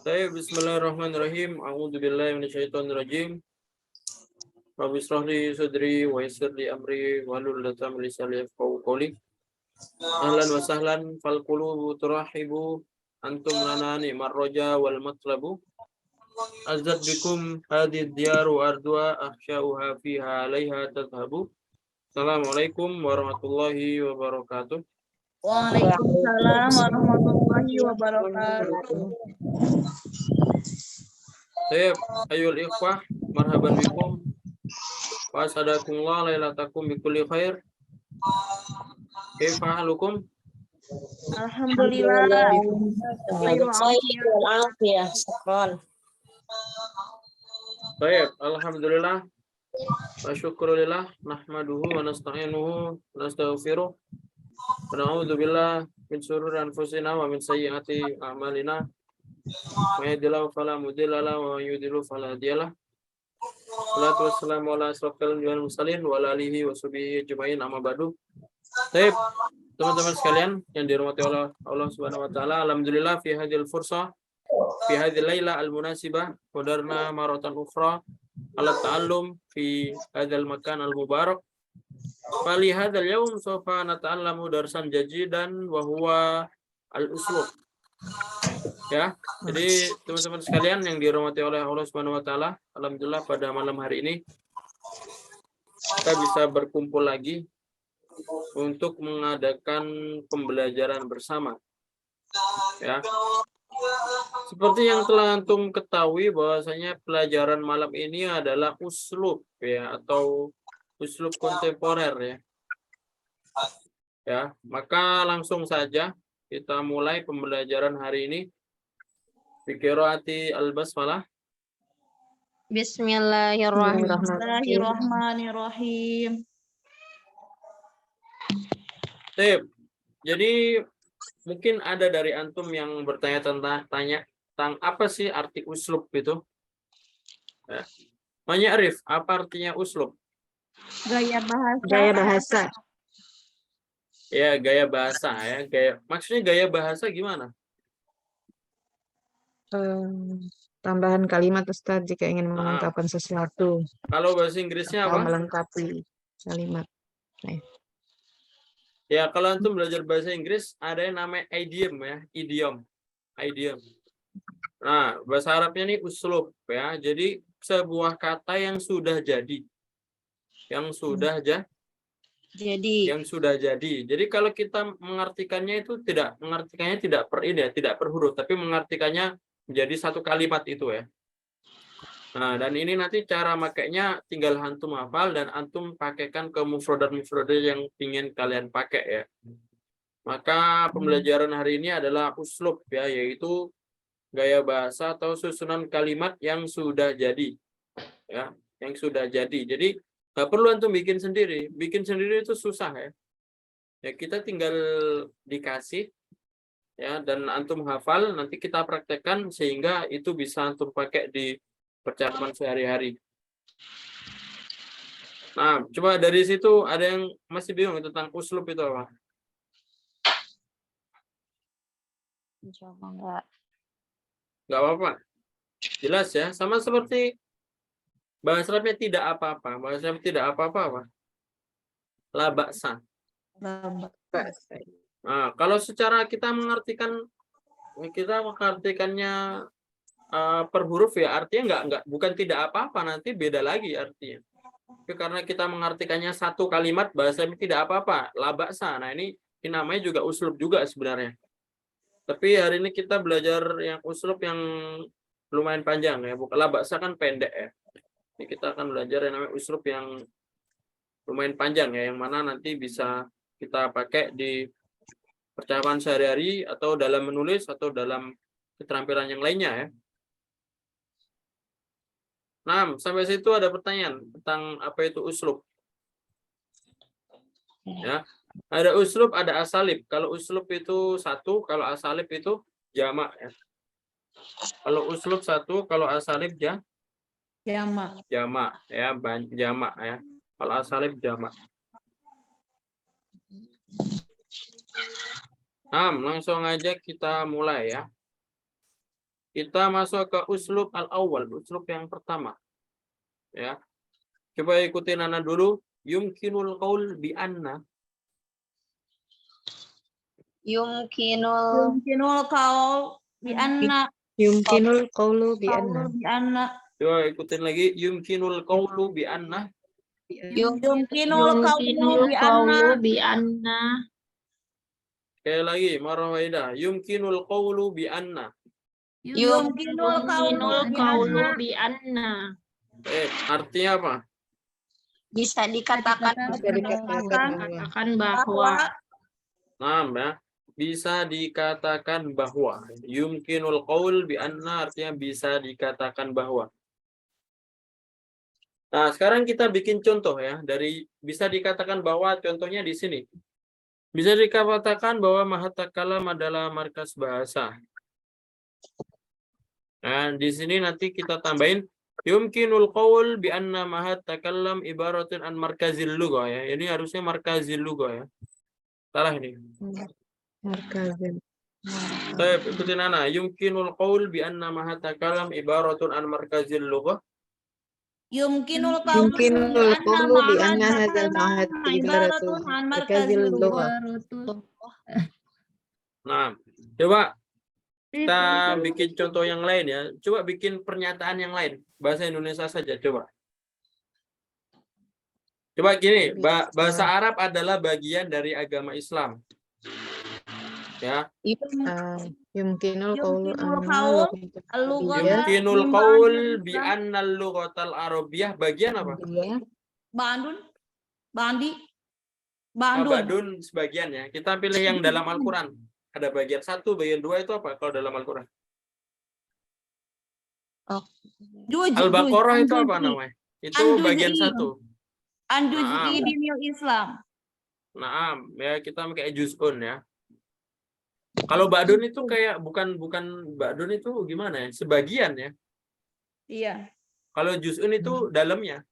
Baik, bismillahirrahmanirrahim. A'udzubillahi minasyaitonirrajim. Rabbi shrah li sadri wa yassir li amri wahlul 'uqdatam min lisani yafqahu qawli. Ahlan wa sahlan fal qulubu turahibu antum lana ni'mar raja wal matlabu. Azad bikum hadhihi diyaru ardwa akhshauha fiha 'alaiha tadhhabu. Assalamualaikum warahmatullahi wabarakatuh. Waalaikumsalam warahmatullahi wabarakatuh. Baik, ayol ikhwah, marhaban bikum. Wa sadakumullah lailatakum bikulli khair. Kaifa halukum? Alhamdulillah. Baik, alhamdulillah. Wa syukrulillah nahmaduhu wa nasta'inuhu wa nastaghfiruh. Wa na'udzu billah min syururi anfusina wa min sayyiati a'malina. May yahdihillahu fala mudilla lahu wa may yudlil fala hadiyalah. Salatu wassalamu ala asrofil mursalin wa ala alihi wa sahbihi ajmain, amma ba'du. Baik, teman-teman sekalian yang dirahmati oleh Allah Subhanahu wa taala, alhamdulillah fi hadhil fursah fi hadhil laila al-munasibah qadarna maratan ukhra ala ta'allum fi hadzal makan al-mubarak. Fali hadzal yaum sawfa nata'allamu darsan jajidan wa huwa al-uslub. Ya, jadi teman-teman sekalian yang dirahmati oleh Allah Subhanahu wa taala, alhamdulillah pada malam hari ini kita bisa berkumpul lagi untuk mengadakan pembelajaran bersama. Ya. Seperti yang telah antum ketahui bahwasanya pelajaran malam ini adalah uslub ya, atau uslub kontemporer ya. Ya, maka langsung saja kita mulai pembelajaran hari ini. Biqiraati al-basmalah. Bismillahirrahmanirrahim. Sip. Jadi mungkin ada dari antum yang bertanya tentang apa sih arti uslub itu? Ya. Arif, apa artinya uslub? Gaya bahasa. Gaya bahasa. Ya, gaya bahasa ya. Maksudnya gaya bahasa gimana? Tambahan kalimat Ustaz jika ingin mengungkapkan sesuatu. Kalau bahasa Inggrisnya atau apa? melengkapi kalimat. Ya, kalau antum belajar bahasa Inggris ada yang namanya idiom ya, idiom. Nah, bahasa Arabnya ini uslub ya. Jadi sebuah kata yang sudah jadi. Yang sudah jadi. Jadi kalau kita mengartikannya itu tidak per huruf, tapi mengartikannya menjadi satu kalimat itu ya. Nah, dan ini nanti cara makainya tinggal antum hafal dan antum pakaikan ke mufradat-mufradat yang ingin kalian pakai ya. Maka pembelajaran hari ini adalah uslub ya, yaitu gaya bahasa atau susunan kalimat yang sudah jadi. Ya, yang sudah jadi. Jadi nggak perlu antum bikin sendiri. Bikin sendiri itu susah ya. Ya, kita tinggal dikasih ya, dan antum hafal, nanti kita praktekkan sehingga itu bisa antum pakai di percakapan sehari-hari. Nah, coba dari situ ada yang masih bingung tentang uslub itu apa? Enggak. Nggak apa-apa. Jelas ya, sama seperti bahasa Arabnya tidak apa-apa. Bahasa Arab tidak apa-apa apa? La ba'sa. Nah, kalau secara kita mengartikannya per huruf ya, artinya bukan tidak apa-apa, nanti beda lagi artinya. Tapi karena kita mengartikannya satu kalimat, bahasa ini tidak apa-apa, la ba'sa. Nah, ini namanya juga uslub juga sebenarnya. Tapi hari ini kita belajar yang uslub yang lumayan panjang ya, bukan la ba'sa kan pendek ya. Ini kita akan belajar yang namanya uslub yang lumayan panjang ya, yang mana nanti bisa kita pakai di percakapan sehari-hari atau dalam menulis atau dalam keterampilan yang lainnya ya. Nah, sampai situ ada pertanyaan tentang apa itu uslub. Ya. Ada uslub, ada asalib. Kalau uslub itu satu, kalau asalib itu jamak ya. Kalau uslub satu, kalau asalib jamak ya, jamak ya. Kalau asalib jamak. Nah, langsung aja kita mulai ya. Kita masuk ke uslub al-awwal, uslub yang pertama. Ya. Coba ikutin Nana dulu. Yumkinul qaul bi anna. Yumkinul qaul bi anna. Yumkinul qawlu bi anna. Qaul bi anna. Coba ikutin lagi. Yumkinul qaulu bi anna. Yumkinul qaulu bi anna. Sekali lagi, marah waidah. Yumkinul qaulu bi anna. Yumkinul qaulu bi anna. Artinya apa? Bisa dikatakan bahwa Nah, ya. Bisa dikatakan bahwa. Yumkinul qaul bi anna artinya bisa dikatakan bahwa. Nah, sekarang kita bikin contoh ya. Dari bisa dikatakan bahwa contohnya di sini. Bisa dikatakan bahwa Mahatakalam adalah markas bahasa. Nah, di sini nanti kita tambahin yumkinul qaul bi anna Mahatakalam ibaratun an markazil lughah ya. Ini harusnya markazil lughah ya. Salah ini. Markazin. Baik, ikutin Ana. Yumkinul qaul bi anna Mahatakalam ibaratun an markazil lughah. Yumkinul Yumkinul qawlu bi anna ma'had hadzal ma'had ibaratun an markazil lughah. Nah, coba kita bikin contoh yang lain ya. Coba bikin pernyataan yang lain. Bahasa Indonesia saja, coba. Coba gini, bahasa Arab adalah bagian dari agama Islam. Ya. Yumkinul qawlu Yumkinul qaul bi anna al-lughatal arabiyyah bagian apa? Bandun. Bandi. Badun sebagian ya. Kita pilih yang dalam Al-Qur'an. Ada bagian 1, bagian 2 itu apa kalau dalam Al-Qur'an? Al-Baqarah itu apa namanya? Itu bagian 1. Anjuz'i dinil Islam. Nah, ya kita pakai juz'un ya. Kalau Ba'dun itu kayak bukan Ba'dun itu gimana ya? Sebagian ya. Iya. Kalau juz'un itu dalamnya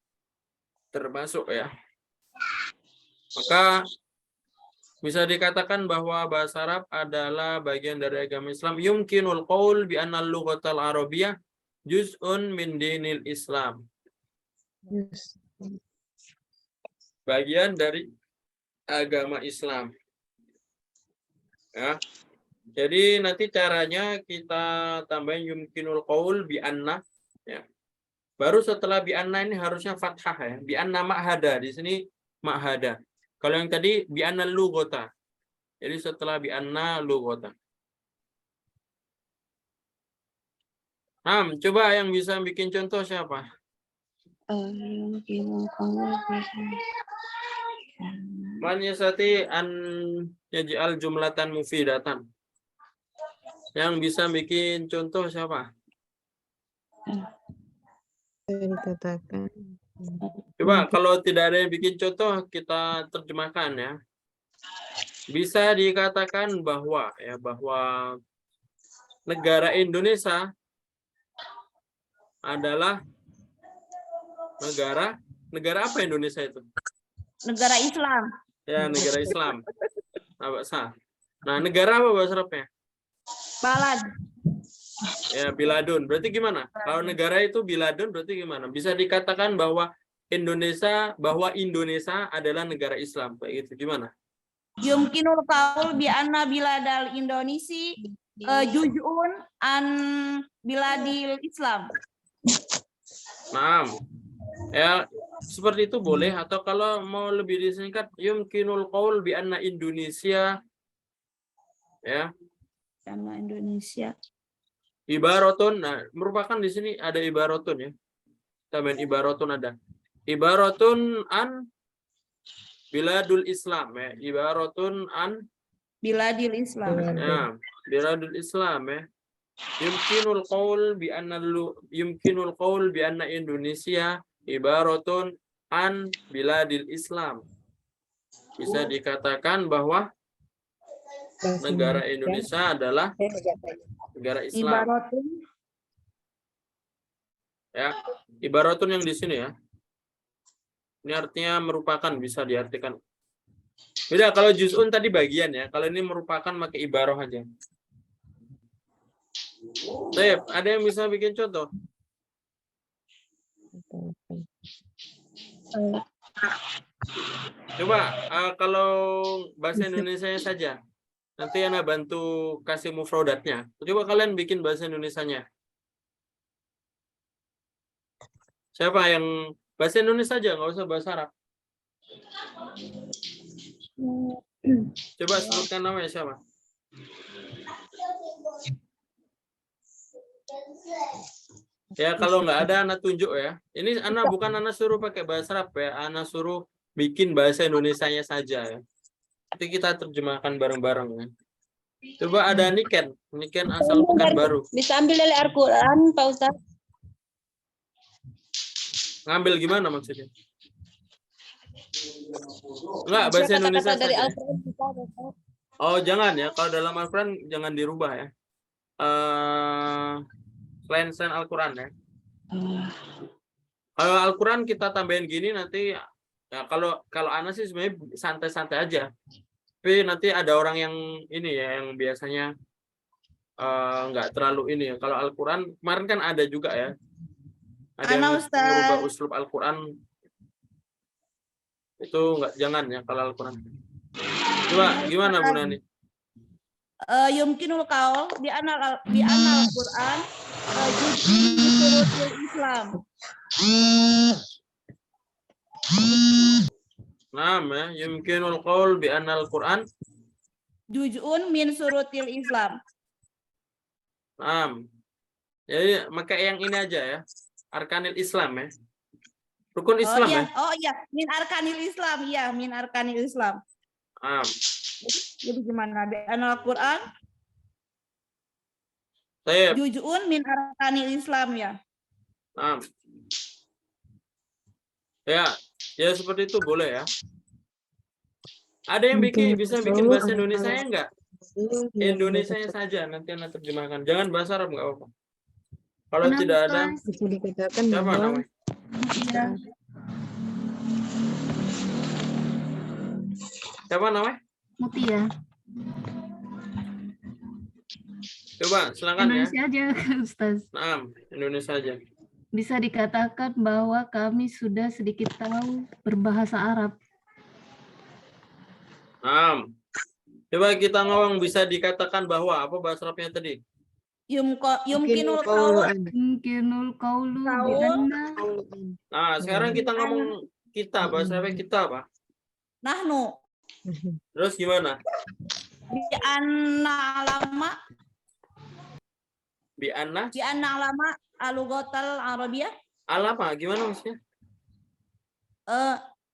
termasuk ya. Maka bisa dikatakan bahwa bahasa Arab adalah bagian dari agama Islam. Yumkinul qaul bi anna al-lughatal arabiyyah juz'un min dinil Islam. Bagian dari agama Islam. Ya. Jadi nanti caranya kita tambahin yumkinul qaul bi anna ya. Baru setelah bi anna ini harusnya fathah ya. Bi anna ma'hada di sini ma'hada. Kalau yang tadi bi anna lughata. Jadi setelah bi anna lughata. Coba yang bisa bikin contoh siapa? Man yasati an yaj'al jumlatan mufidatan. Yang bisa bikin contoh siapa? Dikatakan. Coba kalau tidak ada yang bikin contoh kita terjemahkan ya. Bisa dikatakan bahwa negara Indonesia adalah negara apa Indonesia itu? Negara Islam. Ya, negara Islam. Nah, negara apa bahasa Arabnya? Balad. Ya, biladun. Berarti gimana? Kalau negara itu biladun berarti gimana? Bisa dikatakan bahwa Indonesia adalah negara Islam. Kayak gitu. Gimana? Yumkinul qaul bi anna biladal Indonesia juz'un an biladil Islam. Nah, ya seperti itu boleh atau kalau mau lebih disingkat yumkinul qaul bi anna Indonesia ya. Sama Indonesia. Ibaratun, nah merupakan di sini ada ibaratun ya. Tambahin ibaratun ada. Ibaratun an biladul Islam ya. Ibaratun an Biladil Islam. ya, biladul Islam ya. Yumkinul qaul bi anna Indonesia ibaratun an biladil Islam. Bisa dikatakan bahwa negara Indonesia adalah negara Islam. Ibaratun. Ya, ibaratun yang di sini ya. Ini artinya merupakan, bisa diartikan Beda kalau juz'un tadi bagian ya. Kalau ini merupakan pakai ibarah aja. Baik, ada yang bisa bikin contoh? Coba kalau bahasa Indonesia saja. Nanti Ana bantu kasih mufrodatnya. Coba kalian bikin bahasa Indonesianya. Siapa yang bahasa Indonesia aja, nggak usah bahasa Arab. Coba sebutkan namanya siapa? Ya kalau nggak ada Ana tunjuk ya. Ini Ana bukan Ana suruh pakai bahasa Arab ya. Ana suruh bikin bahasa Indonesianya saja ya. Nanti kita terjemahkan bareng-bareng ya. Coba ada Niken asal Pekanbaru. Bisa ambil dari Al-Quran, Pak Ustadz. Ngambil gimana maksudnya? Enggak, bahasa Bisa Indonesia kata-kata dari saja. Al-Quran. Bisa, Ustadz. Oh, jangan ya. Kalau dalam Al-Quran jangan dirubah ya. Selain Al-Quran ya. Kalau Al-Quran kita tambahin gini nanti ya kalau Ana sih sebenarnya santai-santai aja. Tapi nanti ada orang yang ini ya yang biasanya nggak terlalu ini ya. Kalau Al-Quran kemarin kan ada juga ya. Ada yang Ana, Ustaz. merubah uslub Al-Quran. Itu jangan ya kalau Al-Quran. Coba gimana Bu Nani? Yumkinul qaul bi anna al-Qur'an juz'un min syurutil Islam. Naam ya, yumkinul qaul bi anna al-Quran. Juz'un min syurutil Islam. Naam. Jadi maka yang ini aja ya. Arkanil Islam ya. Rukun Islam ya. Oh iya, min arkanil Islam. Iya, min arkanil Islam. Naam. Jadi gimana? Bi anna al-Qur'an Saya juz'un min arkanil Islam ya. naam. Ya seperti itu boleh ya. Ada yang bisa bikin bahasa Indonesia nya enggak? Indonesia saja nanti Anda terjemahkan. Jangan bahasa Arab enggak apa-apa. Kalau tidak ada, Bisa dikatakan siapa bahwa namanya? Siapa namanya? Mutia. Coba silakan ya. Indonesia aja, Ustaz. Naam, Indonesia aja. Bisa dikatakan bahwa kami sudah sedikit tahu berbahasa Arab. Naam. Coba kita ngomong bisa dikatakan bahwa apa bahasa Arabnya tadi? Yumkinul qaul Mungkinul qaulu Qaul. bi anna Nah, sekarang kita ngomong kita, bahasa Arabnya kita apa? nahnu Terus gimana? bi anna alama Bi anna al-lughatal arabiyah. alama gimana maksudnya?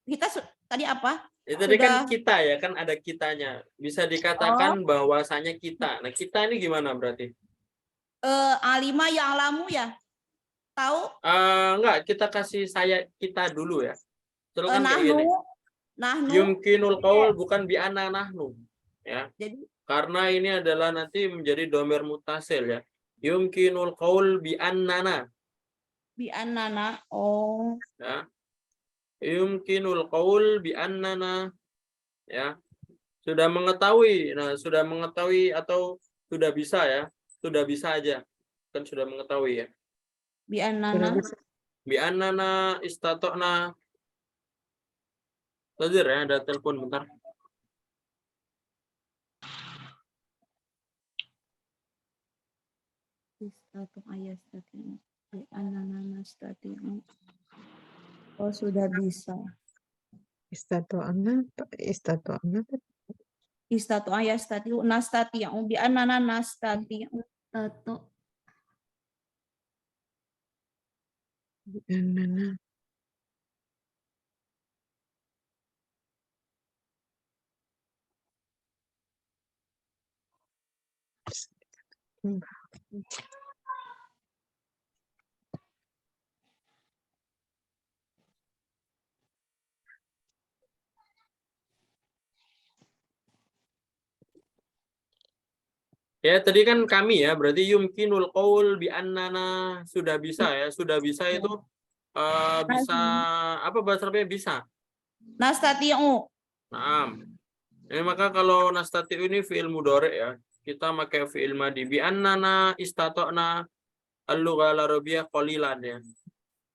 Kita tadi apa? Ya, tadi kan Sudah. kita ya, kan ada kitanya. Bisa dikatakan bahwasanya kita. Nah, kita ini gimana berarti? Alima yang lamu ya. Tahu? Enggak, kita kasih kita dulu ya. Terus kan kayak gini. Nahnu. Yumkinul qaul bukan bi anna nahnu. Ya. Jadi Karena ini adalah nanti menjadi domir mutasil ya. Yumkinul qaul bi annana. bi annana. Oh. Ya. Yumkinul qaul bi annana. Ya. Sudah mengetahui. Nah, sudah mengetahui atau sudah bisa ya. Sudah bisa aja. Kan sudah mengetahui ya. Bi annana. Bi annana istata'na. Tazir ya, ada telepon bentar. Oh, sudah bisa. istato'ana. Istatu ayastati nastati bi annana nastati. tato Annana. Ya, tadi kan kami ya, berarti yumkinul qaul bi annana sudah bisa ya. Sudah bisa itu bisa apa bahasa Arabnya bisa? Nastati'u. Naam. Ini maka kalau nastati ini fi'il mudhari ya, kita pakai fi'il madhi. Bi annana istata'na al-lugha al-arabiyyah qalilan ya.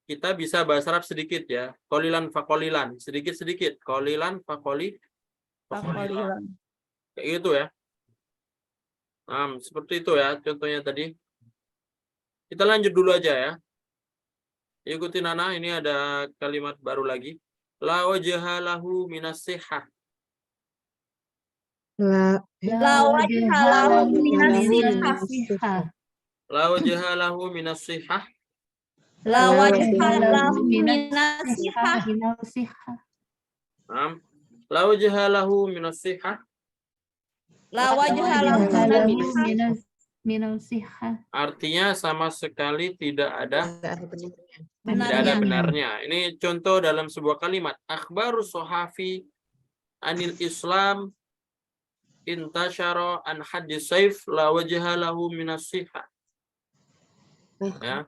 Kita bisa bahasa Arab sedikit ya. Qalilan fa qalilan, sedikit-sedikit. Qalilan fa Pakolilan. kayak gitu ya. Nah, seperti itu ya contohnya tadi. Kita lanjut dulu aja ya. Ikuti Nana, ini ada kalimat baru lagi. La wajha lahu minas sihah. La La wajha lahu minas sihah. La wajha lahu minas sihah. La wajha wajha lahu minas sihah. Sihah. Nah, la wajha lahu minas sihah. La wajha lahu minas sihah. Minal sihah. Artinya sama sekali tidak ada nggak ada benarnya. tidak ada benarnya. Ini contoh dalam sebuah kalimat. Akhbaru sohafi anil Islam intasyara an hadis saif la wajha lahu minas sihah. Ya.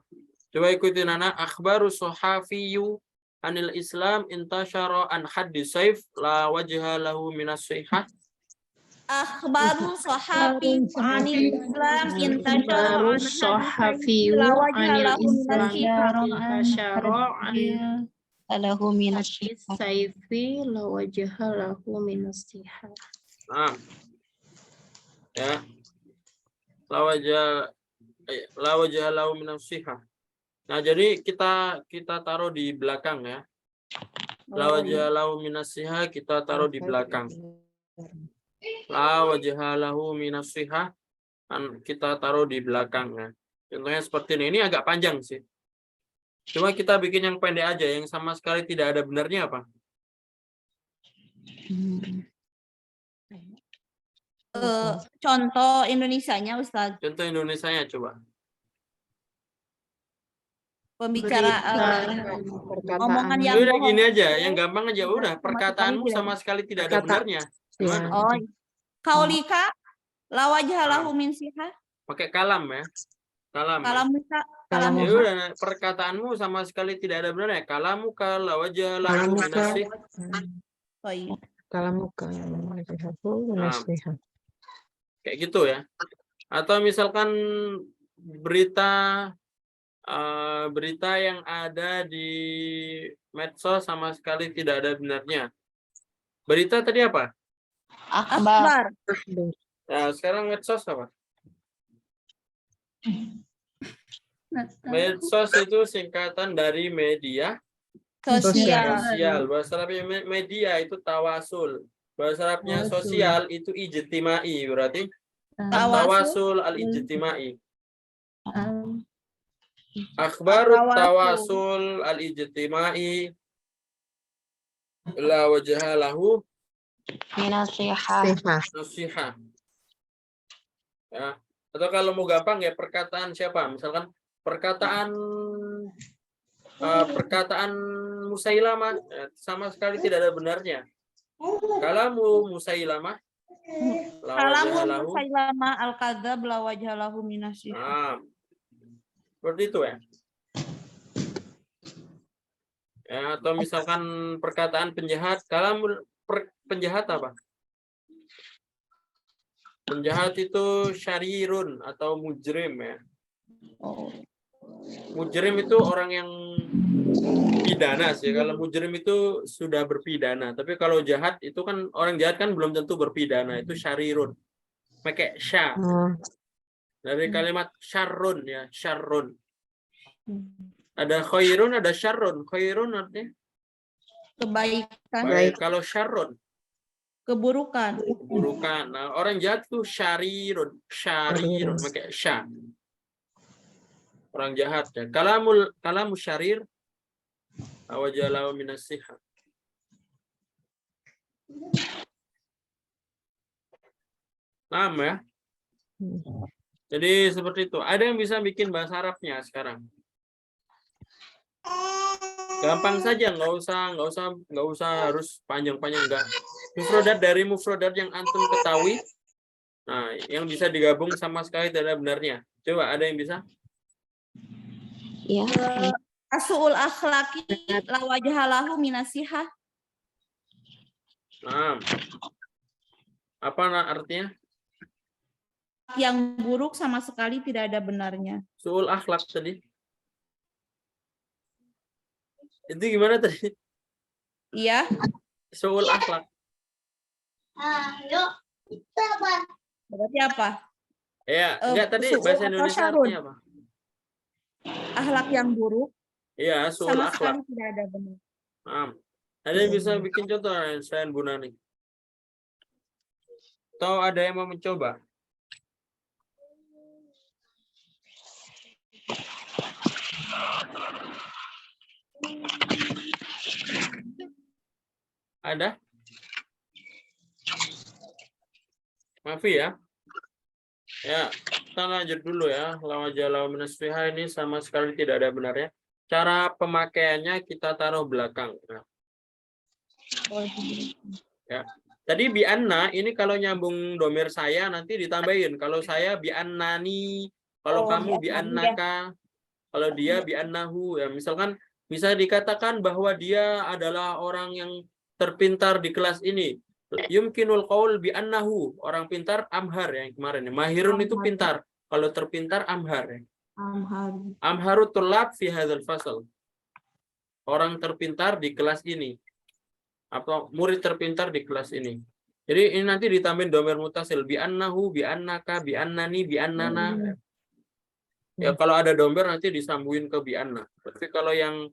Coba ikuti Nana. Akhbaru sohafiyu anil Islam intasyara an hadis saif la wajha lahu minas sihah. Akhbaru sahabi anil Islam Baru sohafiyu anil Islam Alahu minas saifi la wajha lahu minas sihah. Nah. Ya. La wajha lahu minas sihah. Nah, jadi kita taruh di belakang ya. La wajha lahu minas sihah kita taruh di belakang. La wajha lahu minas sihah kita taruh di belakang ya. Contohnya seperti ini. Ini agak panjang sih. Cuma kita bikin yang pendek aja, yang sama sekali tidak ada benarnya apa? Contoh Indonesianya Ustaz. Contoh Indonesianya coba. Pembicaraan omongan yang Udah bohong. gini aja, yang gampang aja udah. Perkataanmu sama sekali tidak ada benarnya. Gimana? Oh, kaulika la wajha lahu min sihah. Pakai kalam ya. Kalam. Kalamuka Kalamu. Ya udah, perkataanmu sama sekali tidak ada benarnya. Kalamuka la wajha lahu minas sihah. Oh, iya. Kalamuka Kayak gitu ya. Atau misalkan berita yang ada di medsos sama sekali tidak ada benarnya. Berita tadi apa? Akhbar. Nah, sekarang medsos apa? Medsos itu singkatan dari media sosial. Bahasa Arabnya media itu tawasul. Bahasa Arabnya sosial itu ijtimai, berarti tawasul al-ijtimai. Akhbarut tawasul al-ijtimai la wajha lahu Minas sihah. nasiha. Ya. Atau kalau mau gampang ya perkataan siapa? Misalkan perkataan Musailamah sama sekali tidak ada benarnya. Kalamu Musailamah la Kalamu wajha lahu. Musailamah al-kadzab la wajha lahu minas sihah. Nah, seperti itu ya. Ya, atau misalkan perkataan penjahat, kalamu penjahat apa? Penjahat itu syarirun atau mujrim ya. Mujrim itu orang yang pidana sih. Kalau mujrim itu sudah berpidana. Tapi kalau jahat itu kan orang jahat kan belum tentu berpidana. Itu syarirun. Pakai sya. Dari kalimat syarrun ya, syarrun. Ada khairun, ada syarrun. Khairun artinya Kebaikan, baik. Kalau syarrun keburukan. keburukan. Nah, orang jahat tuh syarirun, syarirun pakai sya. Orang jahat ya. Kalamu syarir awajalahu minas sihah. Paham ya? Jadi seperti itu. Ada yang bisa bikin bahasa Arabnya sekarang. Gampang saja, nggak usah harus panjang-panjang, enggak. Mufrodat dari mufrodat yang antum ketahui. Nah, yang bisa digabung sama sekali tidak ada benarnya. Coba ada yang bisa? Ya. Asu'ul akhlaki la wajha lahu minas sihah. Nah, Apa artinya? Yang buruk sama sekali tidak ada benarnya. Su'ul akhlak tadi. Itu gimana tadi? Iya. Su'ul akhlak. Berarti apa? Ya, enggak tadi su'ul bahasa atau Indonesia syarrun? artinya apa? Akhlak yang buruk Iya, su'ul sama akhlak. sekali tidak ada benar. Ada yang bisa bikin contoh selain Bu Nani? Atau ada yang mau mencoba? Ada? Maafi ya. Ya, kita lanjut dulu ya. Lawajalau minasfiha ini sama sekali tidak ada benarnya. Cara pemakaiannya kita taruh belakang. Nah, ya. Tadi bi anna ini kalau nyambung domir saya nanti ditambahin. Kalau saya bi annani, kalau kamu bi annaka, kalau dia bi annahu ya. Misalkan bisa dikatakan bahwa dia adalah orang yang terpintar di kelas ini. Yumkinul qaul bi annahu, orang pintar amhar yang kemarin. Mahirun itu pintar. Kalau terpintar amhar ya. Amharu tulab fi hadzal fasal. Orang terpintar di kelas ini. Atau murid terpintar di kelas ini. Jadi ini nanti ditambahin domir mutasil bi annahu, bi annaka, bi annani, bi annana. Ya kalau ada domir nanti disambungin ke bi anna. Tapi kalau yang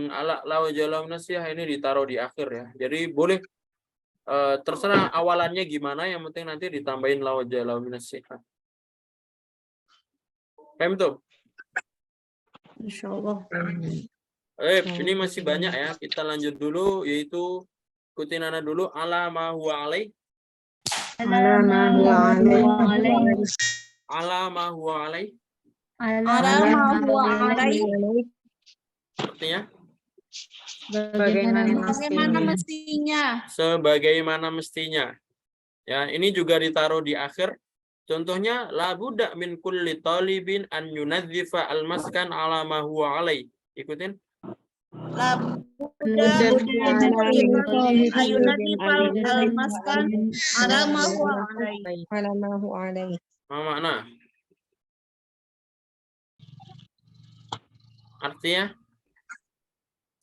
ala lawajalau minasfiha ini ditaruh di akhir ya. Jadi boleh terserah awalannya gimana, yang penting nanti ditambahin lawajalau minasfiha. Paham tuh? Insyaallah. Ini masih banyak ya. Kita lanjut dulu, yaitu ikutin Ana dulu. Ala ma huwa alaih. Ala ma huwa alaih. Ala ma huwa alaih. Artinya? Bagaimana mestinya? Sebagaimana mestinya. Ya, ini juga ditaruh di akhir. Contohnya, la budda min kulli talibin an yunadzifa al-maskan ala ma huwa alaih. Ikutin. La budda ayunadifal al-maskan ala ma huwa alaih. Apa makna? Artinya?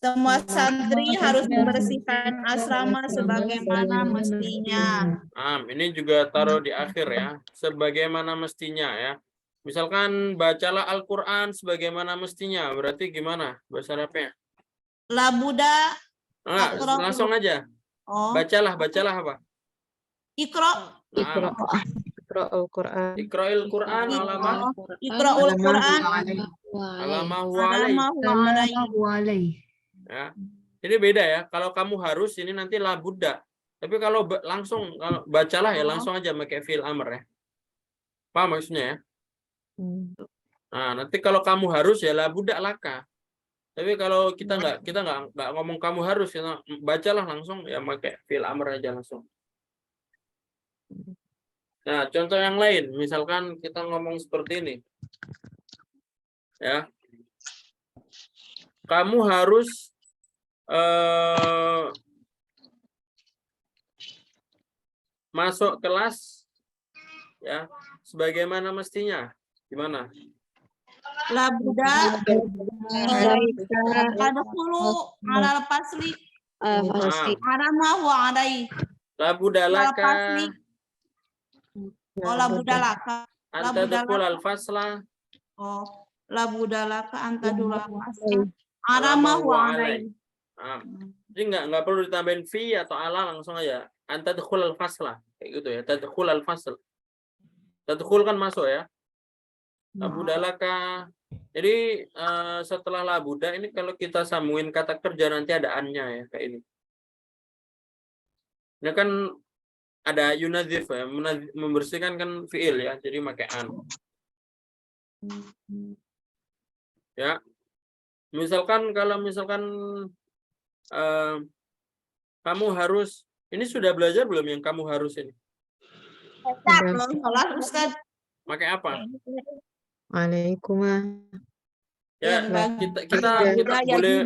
Semua santri harus membersihkan asrama sebagaimana mestinya. Ini juga taruh di akhir ya. Sebagaimana mestinya ya. Misalkan bacalah Al-Quran sebagaimana mestinya. Berarti gimana bahasa Arabnya? La budda. Langsung aja. Bacalah apa? Iqra. Iqra al-Quran. Iqra'il Quran alama. Iqra'ul Quran. Alama huwa alaih. Ya. Ini beda ya. Kalau kamu harus ini nanti la budda. Tapi kalau langsung kalau bacalah ya langsung aja pakai fi'il amr ya. Paham maksudnya ya? Nah, nanti kalau kamu harus ya la budda laka. Tapi kalau kita nggak ngomong kamu harus ya bacalah langsung ya pakai fi'il amr aja langsung. Nah, contoh yang lain, misalkan kita ngomong seperti ini. Ya. Kamu harus masuk kelas ya sebagaimana mestinya. Gimana? La budda adkhulu ala al-fasli ala ma huwa alaih. La budalaka La budalaka anta dukhul al-fasla. La budalaka anta dukhul al-fasla ala ma huwa alaih. Jadi nggak perlu ditambahin fi atau ala, langsung aja anta dukhul al-fasla kayak gitu ya. Tadkhul al-fasl. Tadkhul kan masuk ya. La budalaka. Jadi setelah la buda ini kalau kita sambungin kata kerja nanti ada annya ya kayak ini. Ini kan ada yunadzif ya, membersihkan kan fiil ya, jadi pakai an. Ya. Misalkan kamu harus, ini sudah belajar belum yang kamu harus ini? Belum, Ustaz. Pakai apa? Waalaikumsalam. Ya, kita boleh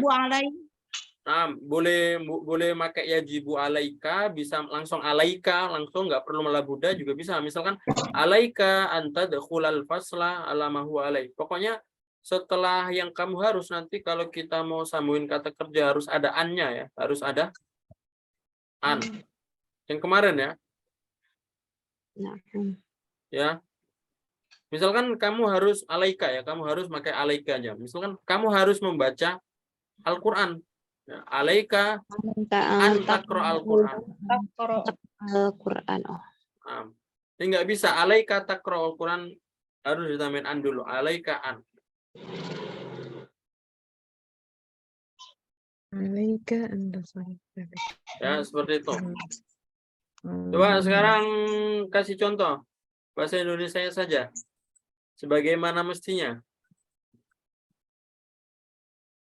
Nah, boleh pakai yajibu alaika, bisa langsung alaika, langsung nggak perlu malabuda juga bisa. Misalkan alaika anta dakhulal fasla ala ma huwa alaik. Pokoknya setelah yang kamu harus nanti kalau kita mau sambungin kata kerja harus ada an-nya ya, harus ada an. Yang kemarin ya, Nah, ya. Misalkan kamu harus alaika ya, kamu harus pakai alaika aja. Misalkan kamu harus membaca Al-Qur'an. Ya, alaika an taqra Al-Qur'an. Al-Quran. Oh, Nah, ini nggak bisa alaika taqra Al-Qur'an, harus ditambahin an dulu. Alaika an. Alaika anda salat. Ya, seperti itu. Coba sekarang kasih contoh bahasa Indonesianya saja. Sebagaimana mestinya.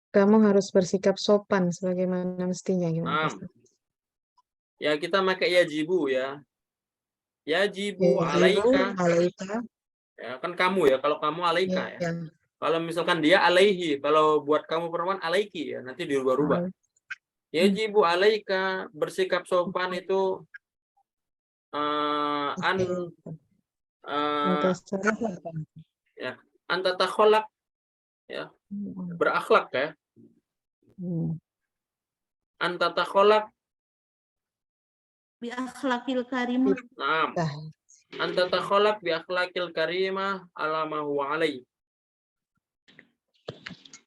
Kamu harus bersikap sopan sebagaimana mestinya gimana? Nah, ya kita pakai yajibu ya. Yajibu alaika. Alaika. Ya, kan kamu ya. Kalau kamu alaika ya. Ya. Kalau misalkan dia alaihi, kalau buat kamu perempuan alaiki ya, nanti dirubah-rubah. Yajibu alaika, bersikap sopan itu ya, anta takholak ya, berakhlak ya. Anta takholak Bi akhlakil karimah. Naam. Anta takholak bi akhlakil karimah ala ma huwa alai.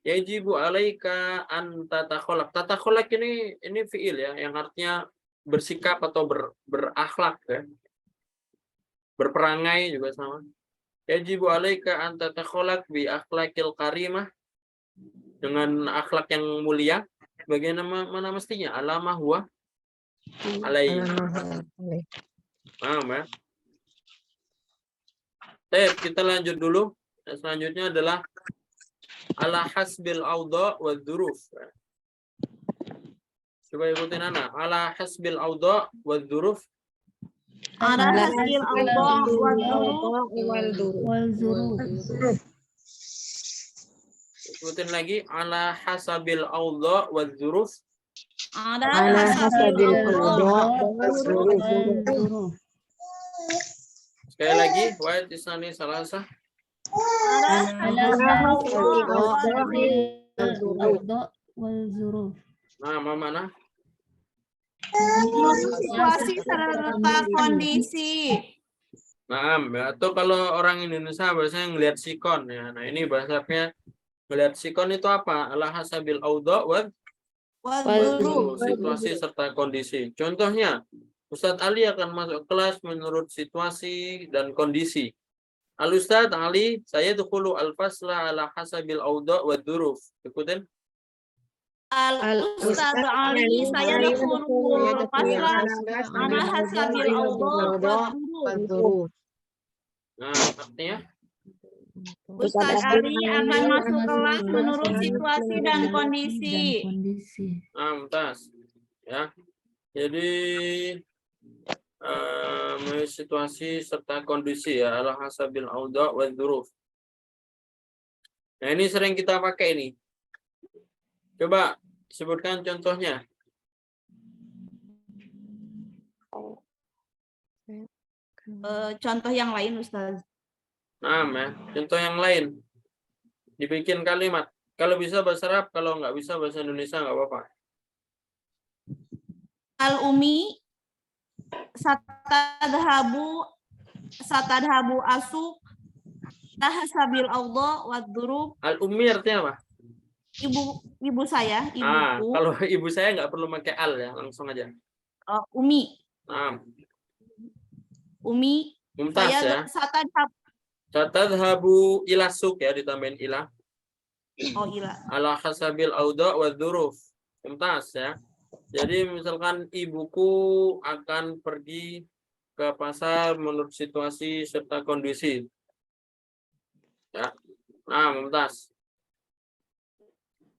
Yajibu alaika anta takholak. Tatakholak ini fiil ya, yang artinya bersikap atau berakhlak ya. Berperangai juga sama. Yajibu alaika anta takholak bi akhlakil karimah, dengan akhlak yang mulia. Bagaimana mestinya? Ala ma huwa alai. Paham ya? Baik, kita lanjut dulu. Selanjutnya adalah ala hasbil awda wa dzuruf. Coba ikutin Ana. Ala hasbil awda wa dzuruf. Ala hasil Allah Wal zuruf. Ikutin lagi. Ala hasabil awda wa dzuruf. Ala hasabil Allah Wal zuruf. Sekali lagi. Wa tisani salasa. Wal zuruf. Nah, mana? situasi serta kondisi. Nah, atau kalau orang Indonesia biasanya ngelihat sikon ya. Nah, ini bahasanya ngelihat sikon itu apa? Ala hasabil awda wa dzuruf, situasi serta kondisi. Contohnya, Ustadz Ali akan masuk kelas menurut situasi dan kondisi. Al-Ustadz Ali, saya dukhulu al-fasla ala hasabil awda wa dzuruf. Ikutin. Al-Ustadz Ali, saya dukhulu fasla ala hasabil awda wa dzuruf. Nah, artinya Ustadz Ali akan masuk kelas menurut situasi dan kondisi. Nah, mumtaz. Ya. Jadi situasi serta kondisi ya, ala hasabil awda wa dzuruf. Nah, ini sering kita pakai ini. Coba sebutkan contohnya. Contoh yang lain, Ustaz. Nah, ya. Contoh yang lain. Dibikin kalimat. Kalau bisa bahasa Arab, kalau nggak bisa bahasa Indonesia nggak apa-apa. Al-Umi satadhabu asuk tahasabil awda wa dzuruf. Al-Ummi artinya apa? Ibu saya, ibuku. Kalau ibu saya nggak perlu pakai al ya, langsung aja. Umi. Umi. Mumtaz ya. Satadhabu ila suk ya, ditambahin ila. Ila. Ala hasabil awda wa dzuruf. Mumtaz ya. Jadi misalkan ibuku akan pergi ke pasar menurut situasi serta kondisi. Ya. Nah, mumtaz.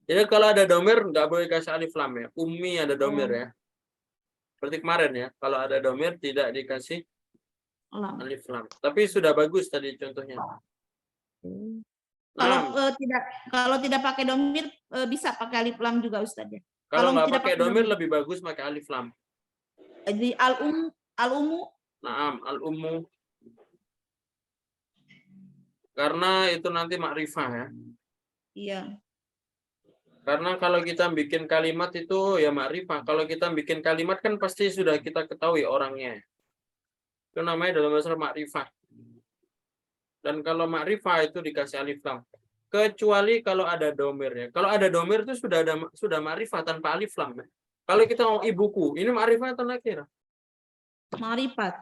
Jadi kalau ada domir nggak boleh kasih alif lam ya. Ummi ada domir ya. Seperti kemarin ya. Kalau ada domir tidak dikasih alif lam. Tapi sudah bagus tadi contohnya. Kalau tidak pakai domir bisa pakai alif lam juga, Ustaz ya. Kalau nggak tidak pakai domir lebih bagus pakai alif lam. Di al-umu. Naam, al-ummu. Karena itu nanti makrifah ya. Iya. Karena kalau kita bikin kalimat itu ya makrifah. Kalau kita bikin kalimat kan pasti sudah kita ketahui orangnya. Itu namanya dalam bahasa makrifah. Dan kalau makrifah itu dikasih alif lam. Kecuali kalau ada domir ya. Kalau ada domir itu sudah makrifah tanpa alif lam. Ya. Kalau kita ngomong ibuku, ini makrifah atau nakirah? Ma'rifat.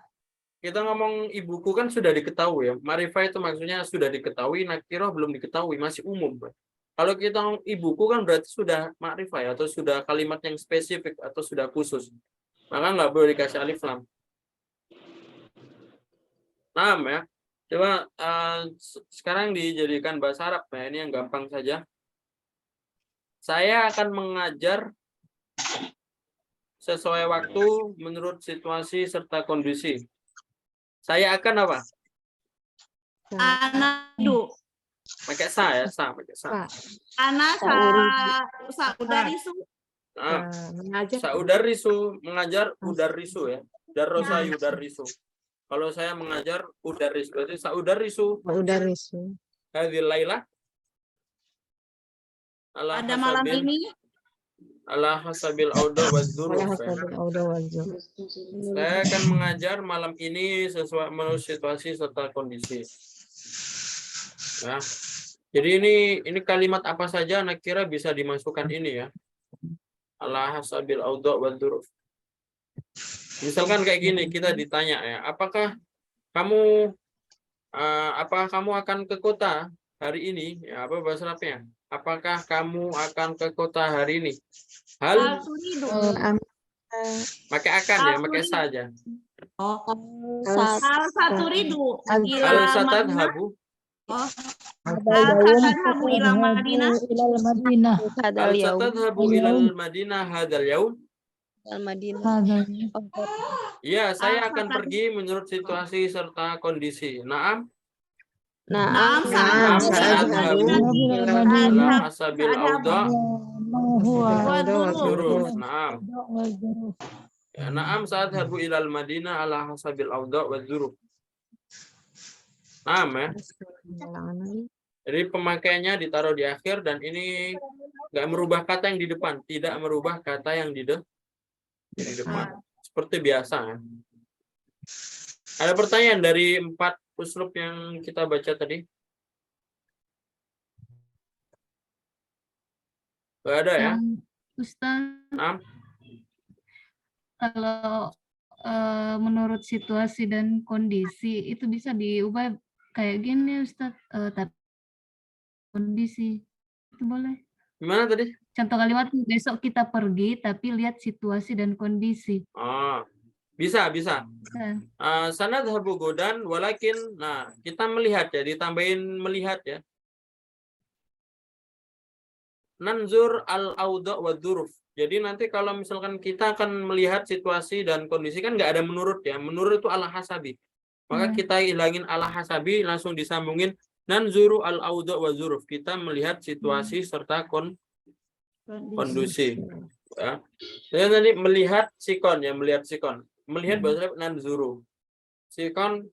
Kita ngomong ibuku kan sudah diketahui ya. Makrifah itu maksudnya sudah diketahui, nakirah belum diketahui, masih umum. Kalau kita ngomong ibuku kan berarti sudah makrifah ya, atau sudah kalimat yang spesifik atau sudah khusus. Maka nggak boleh dikasih alif lam. Nah ya. Coba sekarang dijadikan bahasa Arab ya, ini yang gampang saja. Saya akan mengajar sesuai waktu menurut situasi serta kondisi. Saya akan apa? Ana du. Pakai sa ya, pakai sa. Ana saudarisu. Nah, Mengajar. saudarisu, mengajar udarisu ya. Darosa yudarisu. Kalau saya mengajar udaris, berarti saudarisu. Udarisu. Hadhil lailah. Pada malam ini. Ala hasabil auda wa dzuruf. Saya akan mengajar malam ini sesuai menurut situasi serta kondisi. Nah, jadi ini kalimat apa saja nakira bisa dimasukkan ini ya. Ala hasabil auda wa dzuruf. Misalkan kayak gini, kita ditanya ya, apakah kamu akan ke kota hari ini? Ya, apa bahasa Arabnya? Apakah kamu akan ke kota hari ini? Hal pakai akan ya, pakai saja. Oh, Sat- satu ridu. Hal satadhabu. Oh, satadhabu ila Madinah. Hal Hadal yaum satadhabu ilal Madinah hadal yaum. al-Madinah. Ya, saya akan pergi menurut situasi serta kondisi. Naam. Naam. Ala hasabil auda dzuruf. Naam. Ya, naam sadhabu ilal Madinah ala hasabil auda wa dzuruf. Naam ya. Jadi pemakaiannya ditaruh di akhir dan ini nggak merubah kata yang di depan, tidak merubah kata yang di depan. Seperti biasa. Ya. Ada pertanyaan dari 4 uslub yang kita baca tadi? Nggak ada ya? Ustaz, Naam. kalau menurut situasi dan kondisi itu bisa diubah kayak gini Ustaz, tapi kondisi itu boleh. Gimana tadi? Contoh kalimat besok kita pergi tapi lihat situasi dan kondisi. Oh, bisa. Nah, Sanadhabu godan walakin, nah kita melihat ya, ditambahin melihat ya. Nanzur al-auda wa dzuruf. Jadi nanti kalau misalkan kita akan melihat situasi dan kondisi kan nggak ada menurut ya. Menurut itu ala hasabi. Maka kita hilangin ala hasabi langsung disambungin nanzuru al-auda wa dzuruf. Kita melihat situasi serta kondisi. Ya. Jadi nanti melihat sikon ya, melihat sikon. Melihat bahasa nanzuru. Sikon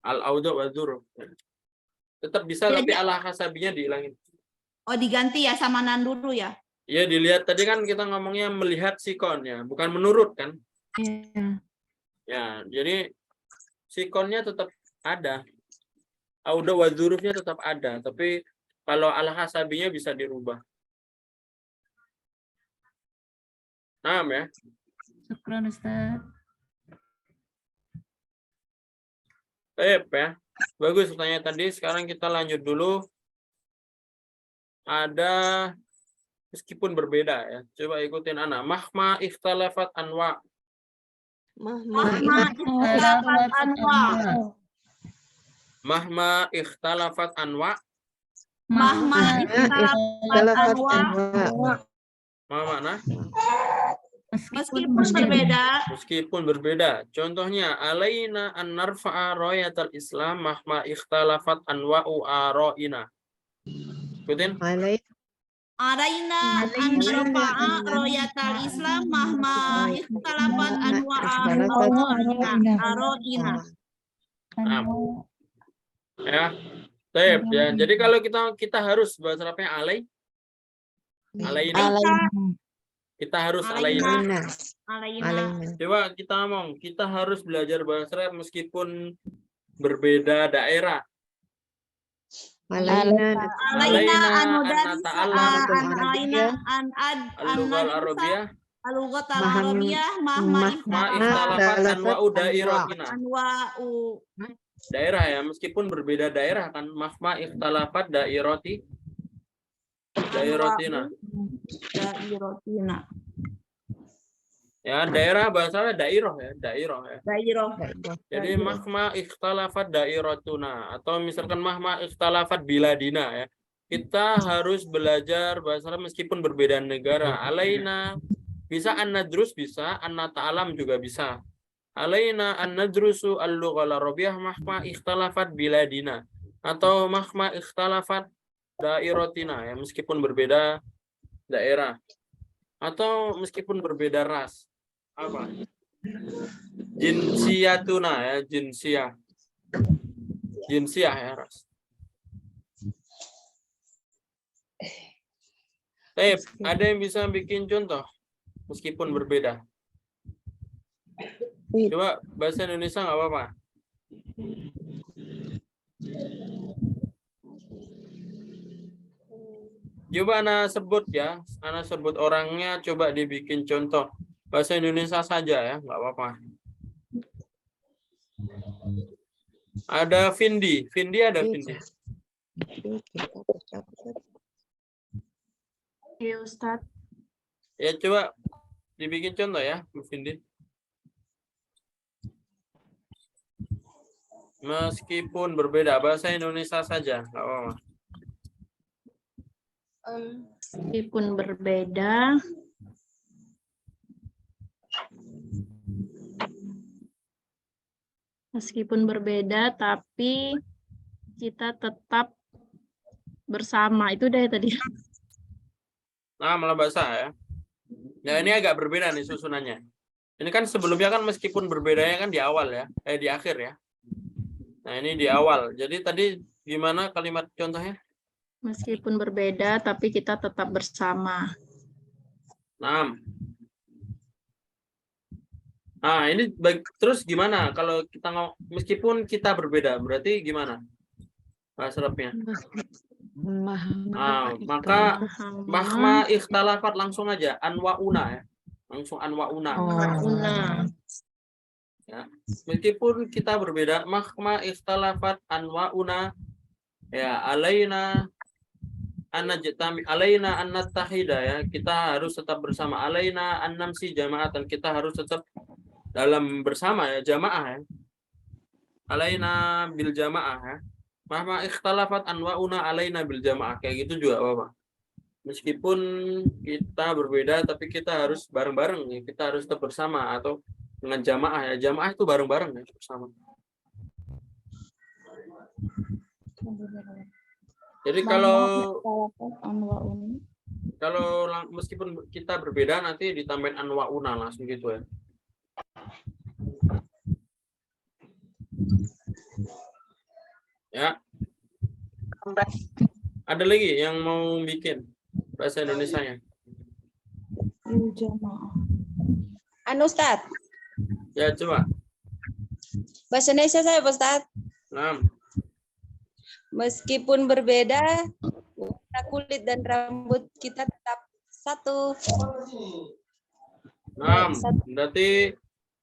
al-auda wa dzuruf. Tetap bisa tapi ala hasabinya dihilangin. Oh, diganti ya sama nanduru ya. Ya dilihat tadi kan kita ngomongnya melihat sikon ya, bukan menurut kan? iya. Ya, jadi sikonnya tetap ada. Auda wa dzurufnya tetap ada, tapi kalau ala hasabinya bisa dirubah. Nah, ya. Syukran Ustaz. Baik ya. Bagus pertanyaan tadi. Sekarang kita lanjut dulu. Ada meskipun berbeda ya. Coba ikutin Ana. Mahma ikhtalafat anwa. Mahma ikhtalafat anwa. Mahma ikhtalafat anwa. Mahma ikhtalafat anwa. Mana mana? Meskipun berbeda. Meskipun berbeda. Contohnya alaina an narfa'a rayatal Islam mahma ikhtalafat anwa'u ara'ina. Ikutin. Alaina an narfa'a royatal Islam mahma ikhtalafat aroina. Ya. Baik, ya. Jadi kalau kita harus bahasa Arabnya alaina. Kita harus alaina. Alaina. Coba kita ngomong, kita harus belajar bahasa Arab meskipun berbeda daerah. Alaina an nudarisa Al-lughal arabiyah al-lughatal arabiyah mahma ikhtalafat anwa'u dairatina. anwa'u Daerah ya, meskipun berbeda daerah kan mahma ikhtalafat dairatina. Ya, daerah bahasa dairah ya, dairah ya. Jadi mahma ikhtalafat dairatuna atau misalkan mahma ikhtalafat biladina ya. Kita harus belajar bahasa Arab meskipun berbeda negara. Alaina bisa an-nadrus bisa, an-nata'alam juga bisa. Alaina an-nadrusu al-lughal arabiyah mahma ikhtalafat biladina atau mahma ikhtalafat dairatina ya, meskipun berbeda daerah atau meskipun berbeda ras. Apa? Jinsiyatuna ya, jinsiyah ya ras. Ada yang bisa bikin contoh meskipun berbeda? Coba bahasa Indonesia nggak apa-apa. Coba anak sebut ya, anak sebut orangnya, coba dibikin contoh. Bahasa Indonesia saja ya, nggak apa-apa. Ada Vindi ada Vindi. Iya, Ustadz. Ya coba dibikin contoh ya, Vindi. Meskipun berbeda, bahasa Indonesia saja, nggak apa-apa. Meskipun berbeda, tapi kita tetap bersama. Itu deh tadi. Nah, malah bahasa ya. Nah, ini agak berbeda nih susunannya. Ini kan sebelumnya kan meskipun berbedanya kan di awal ya, di akhir ya. Nah, ini di awal. Jadi tadi gimana kalimat contohnya? Meskipun berbeda, tapi kita tetap bersama. Nah, ini terus gimana kalau kita meskipun kita berbeda, berarti gimana bahasa Arabnya? Maka mahma ikhtalafat langsung aja anwa'una ya. Langsung anwa'una. Ya. Meskipun kita berbeda, mahma ikhtalafat anwa'una ya alaina an-nattahida ya. Kita harus tetap bersama. Alaina an-namsi jama'atan, kita harus tetap dalam bersama ya, jamaah ya. Alaina bil jamaah ya. Mahma ikhtalafat anwa'una alaina bil jamaah, kayak gitu juga apa-apa. Meskipun kita berbeda tapi kita harus bareng-bareng ya. Kita harus tetap bersama atau dengan jamaah ya. Jamaah itu bareng-bareng ya, bersama. Jadi kalau meskipun kita berbeda nanti ditambahin anwa'una langsung gitu ya. Ya. Ada lagi yang mau bikin bahasa Indonesianya? Ustadz. Ya, coba. Bahasa Indonesia saya, Ustadz. Nah. Meskipun berbeda, warna kulit dan rambut kita tetap satu. Nah, berarti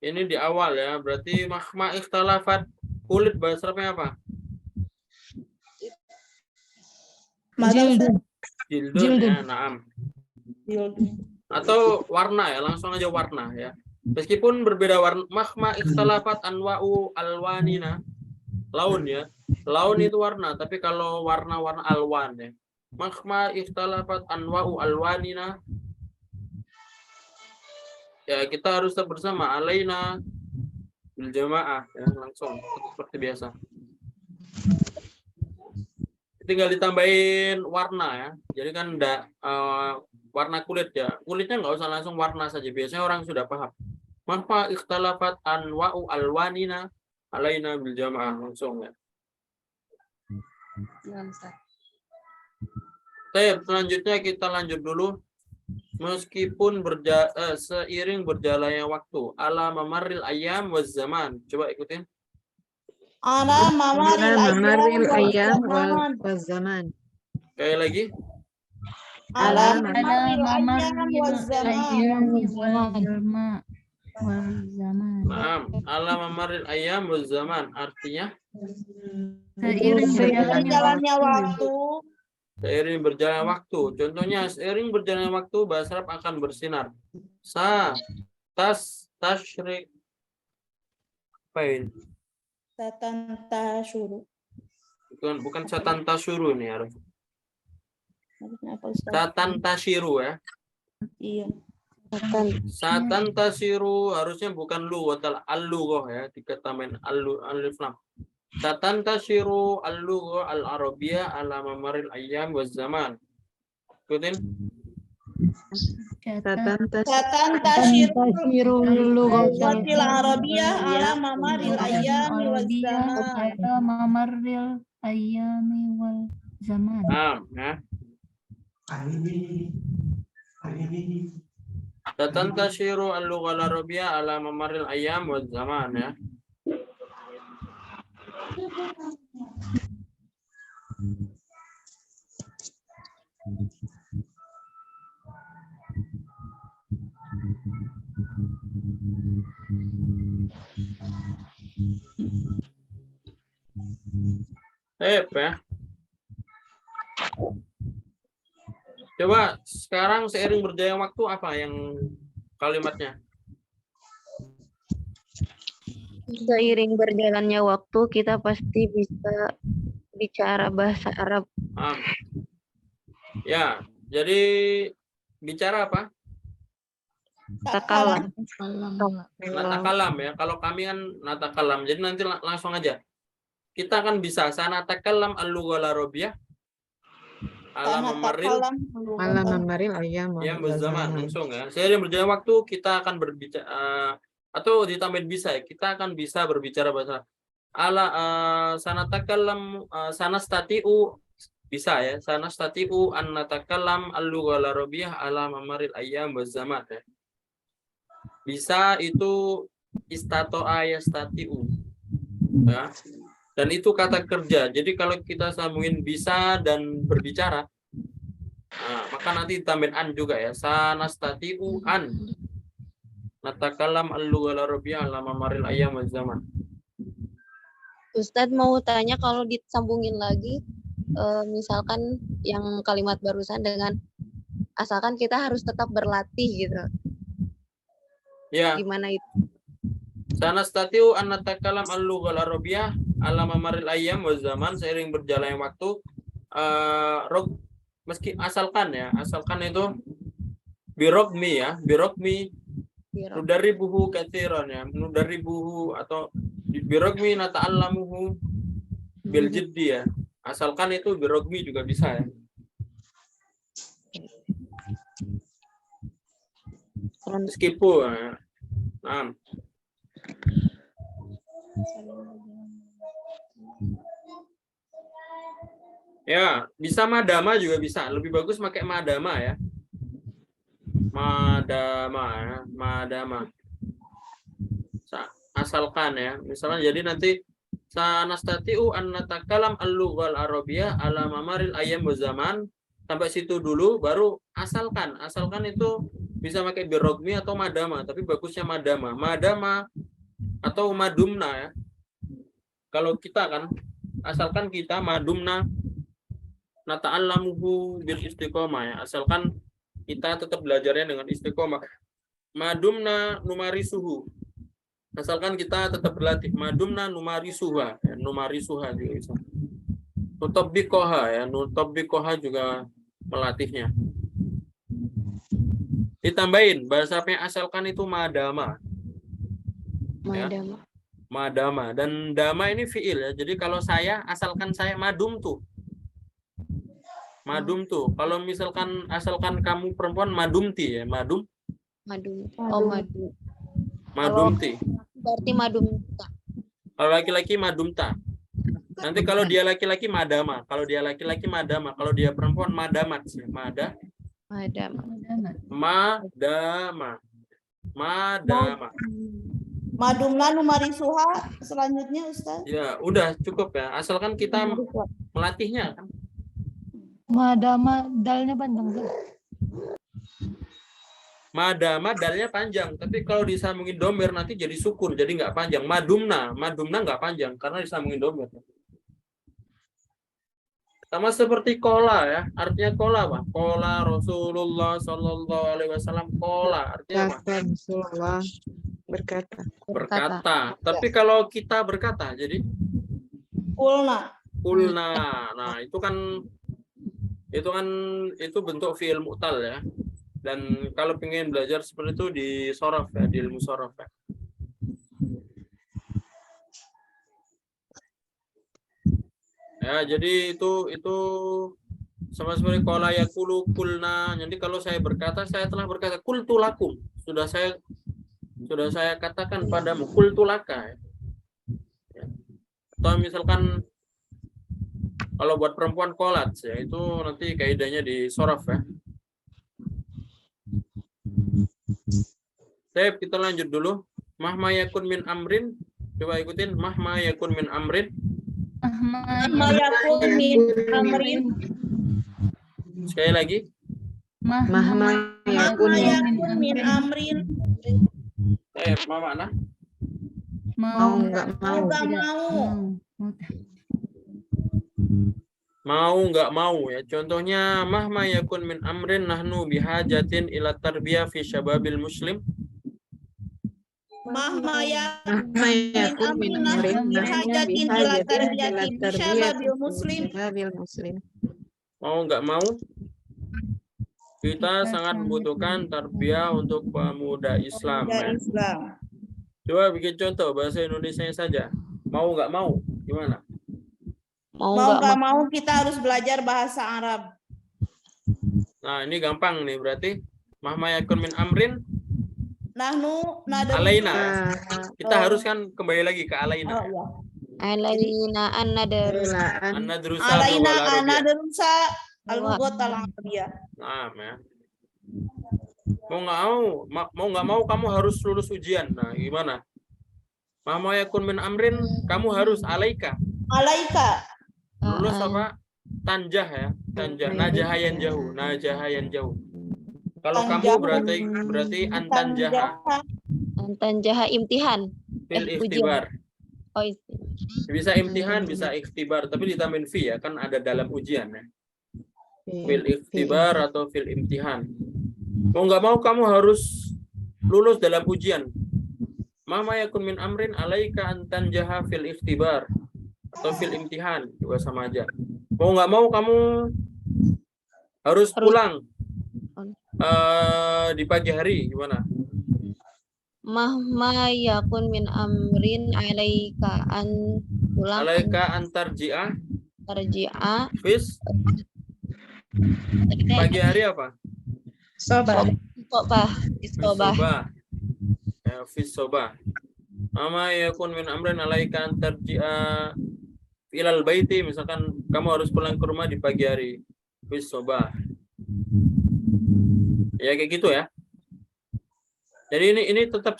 ini di awal ya. Berarti mahma ikhtalafat kulit bahasa Arabnya apa? Jildun ya, naam. Atau warna ya, langsung aja warna ya. Meskipun berbeda warna, mahma ikhtalafat anwa'u alwanina, laun ya. Laun itu warna, tapi kalau warna-warna alwan ya. Mahma ikhtalafat anwa'u alwanina, ya kita harus tetap bersama. Alaina bil jamaah ya, langsung seperti biasa. tinggal ditambahin warna ya. Jadi kan enggak warna kulit ya. Kulitnya nggak usah langsung warna saja. Biasanya orang sudah paham. Manfa ikhtalafat anwa'u alwanina alaina bil jamaah langsung ya. Selanjutnya kita lanjut dulu. Meskipun seiring berjalannya waktu, ala mamarril ayam waz zaman. Coba ikutin. Ala mamaril mamaril ayam ayam wal zaman. Kayak lagi. Ala Ada mamaril mamar ayam waz zaman. wal zaman. Naam, ala mamarril ayyam waz zaman artinya Seiring Berjalannya waktu. seiring berjalannya waktu. Contohnya seiring berjalannya waktu bahasa Arab akan bersinar. Tashrik apa ini? Satan tasyuru. Bukan satan tasyuru ini harus. Harusnya apa Ustaz? Satan tasyiru ya. Iya. Satan tasiru harusnya bukan lu watal al-lughah ya, dikatakan alif lam. Satan tasiru al-lughah al-arabiyyah ala mamaril ayyam waz zaman. Ikutin. Satan Satan tasyiru lugatil arabiyyah ala mamaril ayami waz zaman. mamaril ayami wal zaman. Ya. Satan tasiru al-lughah al-arabiyyah ala mamaril ayyam waz zaman ya. Ya. Coba sekarang seiring berjalannya waktu apa yang kalimatnya? Seiring berjalannya waktu kita pasti bisa bicara bahasa Arab. Ya, jadi bicara apa? Takalam. Natakalam ya. Kalau kami kan natakalam. Jadi nanti langsung aja. Kita akan bisa sanatakalam al-lughah al-arabiyyah ala mamaril ayam waz zaman langsung ya. Seiring berjalannya waktu kita akan berbicara atau ditambahin bisa ya. Kita akan bisa berbicara bahasa sanatakalam sanastatiu bisa ya. Sanastatiu an natakalam al-lughah al-arabiyyah ala mamaril ayyam waz zaman ya. Bisa itu istato'a yastatiu ya. Dan itu kata kerja. Jadi kalau kita sambungin bisa dan berbicara, maka nanti ditambahin an juga ya. Sanastatiu an natakalam al-lughah al-arabiyyah ala mamaril ayyam waz zaman. Ustadz mau tanya kalau disambungin lagi, misalkan yang kalimat barusan dengan asalkan kita harus tetap berlatih gitu. Ya. Gimana itu? Sanastatiu an natakalam al-lughah al-arabiyyah ala mamaril ayyam waz zaman seiring berjalannya waktu meski asalkan itu birogmi ya, birogmi nudaribuhu katsiran ya, nudaribuhu atau birogmi nata'allamuhu bil jiddi ya. Asalkan itu birogmi juga bisa ya. Meskipun ya. Ya, bisa madama juga bisa. Lebih bagus pakai madama ya. Madama. Asalkan ya. Misalnya jadi nanti sanastatiu an natakalam al-lughah al-arabiyyah ala mamaril ayyam waz zaman. Sampai situ dulu baru asalkan. Asalkan itu bisa pakai birogmi atau madama, tapi bagusnya madama. Madama atau madumna ya. Kalau kita kan asalkan kita madumna nata'allamuhu bil istiqomah ya. Asalkan kita tetap belajarnya dengan istiqomah. Madumna numarisuhu. Asalkan kita tetap berlatih. Madumna numarisuha. Ya, numarisuha juga bisa. Nutabbiqoha ya. Nutabbiqoha juga melatihnya. Ditambahin bahasanya asalkan itu madama. Ya. Madama. Dan dama ini fiil ya. Jadi kalau saya asalkan saya madum tuh. Madum tuh. Kalau misalkan asalkan kamu perempuan madumti ya, madum, Madum. Oh, madu. madumti. Berarti madum. Kalau laki-laki madumta. Nanti kalau dia laki-laki madama, kalau dia laki-laki madama, kalau dia perempuan madamat sih, Madam. madama. Madumna numarisuha selanjutnya Ustaz. Ya, udah cukup ya. Asalkan kita melatihnya kan. Madama dalnya panjang. Madama dalnya panjang, tapi kalau disambungin domir nanti jadi sukun, jadi nggak panjang. Madumna nggak panjang karena disambungin domir. Sama seperti kola ya, artinya kola apa? Kola Rasulullah Shallallahu Alaihi Wasallam, kola artinya apa? Rasulullah berkata. Berkata. Tapi kalau kita berkata, jadi Kulna. Nah, itu bentuk fi'il mu'tal ya. Dan kalau pengen belajar seperti itu di sorof ya, di ilmu sorof ya. Ya, jadi itu sama seperti qala yaqulu kulna. Jadi kalau saya berkata, saya telah berkata qultu lakum. Sudah saya katakan padamu qultu laka. Ya. Atau misalkan kalau buat perempuan qolat ya, itu nanti kaidahnya di sorof ya. Baik, kita lanjut dulu. Mahma yakun min amrin. Coba ikutin. Mahma yakun min amrin. Mahma yakun min amrin. Sekali lagi. Mahma yakun min amrin. Apa makna? Mau nggak mau. Mau nggak mau ya. Contohnya mahma yakun min amrin nahnu bihajatin ila tarbiyah fi syababil muslim. Mahma yakun min amrin bihajatin ila tarbiyati syababil muslim. Mau nggak mau kita sangat membutuhkan tarbiyah untuk pemuda Islam ya. Coba bikin contoh bahasa Indonesianya saja. Mau nggak mau gimana? Mau nggak mau kita harus belajar bahasa Arab. Nah, ini gampang nih berarti. Mahma yakun min amrin Nahnu alaina. Kita harus kan kembali lagi ke alaina. Alaina An-nadrusa alaina an-nadrusa al-lughat al-arabiyah. Nah, ya. Mau nggak mau kamu harus lulus ujian. Nah, gimana? Mahma yakun min amrin, kamu harus alaika. Lulus apa? Tanjah ya, tanjah. Najahayan jauh. Kalau kamu berarti antanjaha imtihan. Fil ikhtibar. Oh, Bisa imtihan, bisa ikhtibar, tapi ditambahin fi ya, kan ada dalam ujian ya. Fil ikhtibar atau fil imtihan. Mau nggak mau kamu harus lulus dalam ujian. Mahma yakun min amrin alaika antanjaha fil ikhtibar atau fil imtihan, juga sama aja. Mau nggak mau kamu harus pulang di pagi hari, gimana? Mahma yakun min amrin alaika an pulang Alaika antarji'ah fis pagi hari apa? Sobah. Fis sobah. Ama yakun min amrin alaika antarji'ah ilal baiti, misalkan kamu harus pulang ke rumah di pagi hari. Fis sobah. Ya kayak gitu ya. Jadi ini tetap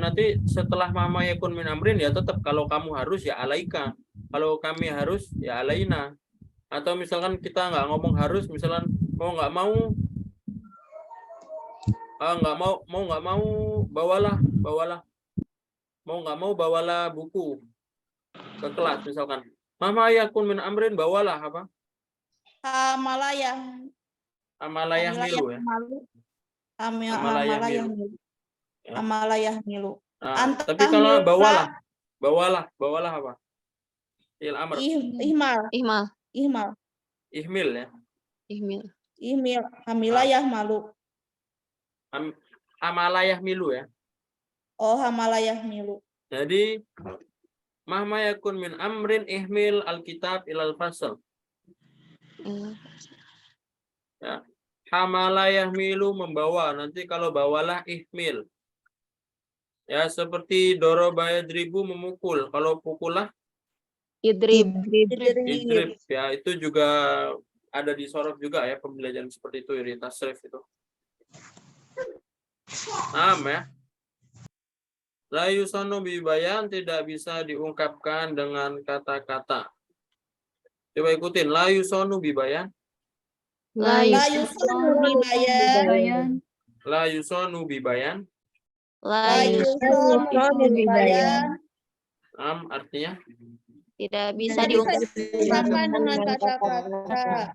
nanti setelah mama yakun min amrin ya tetap kalau kamu harus ya alaika, kalau kami harus ya alaina. Atau misalkan kita nggak ngomong harus, misalkan mau nggak mau bawalah mau nggak mau bawalah buku ke kelas, misalkan mama yakun min amrin bawalah apa? Amalayah milu ya. Amalayah milu. Nah, tapi kalau bawalah apa? Il amr. Ihmil ya. Ihmil. Hamilayah malu. Amalayah milu ya. Oh, hamalayah milu. Jadi mahma yakun min amrin ihmil alkitab ilal fasal. Ya. Hamala yahmilu membawa. Nanti kalau bawalah ihmil. Ya, seperti doroba yadribu memukul. Kalau pukullah Idrib. idrib. Ya, itu juga ada di sorof juga ya pembelajaran seperti itu, iri tasrif itu. Ya. La yusanu bibayan tidak bisa diungkapkan dengan kata-kata. Coba ikutin. La yusanu bibayan. La La yusanu yusanu bibayan. Bayan. La yusanu bibayan. La La yusanu bibayan. Artinya tidak bisa Tidak Diungkapkan dengan kata-kata.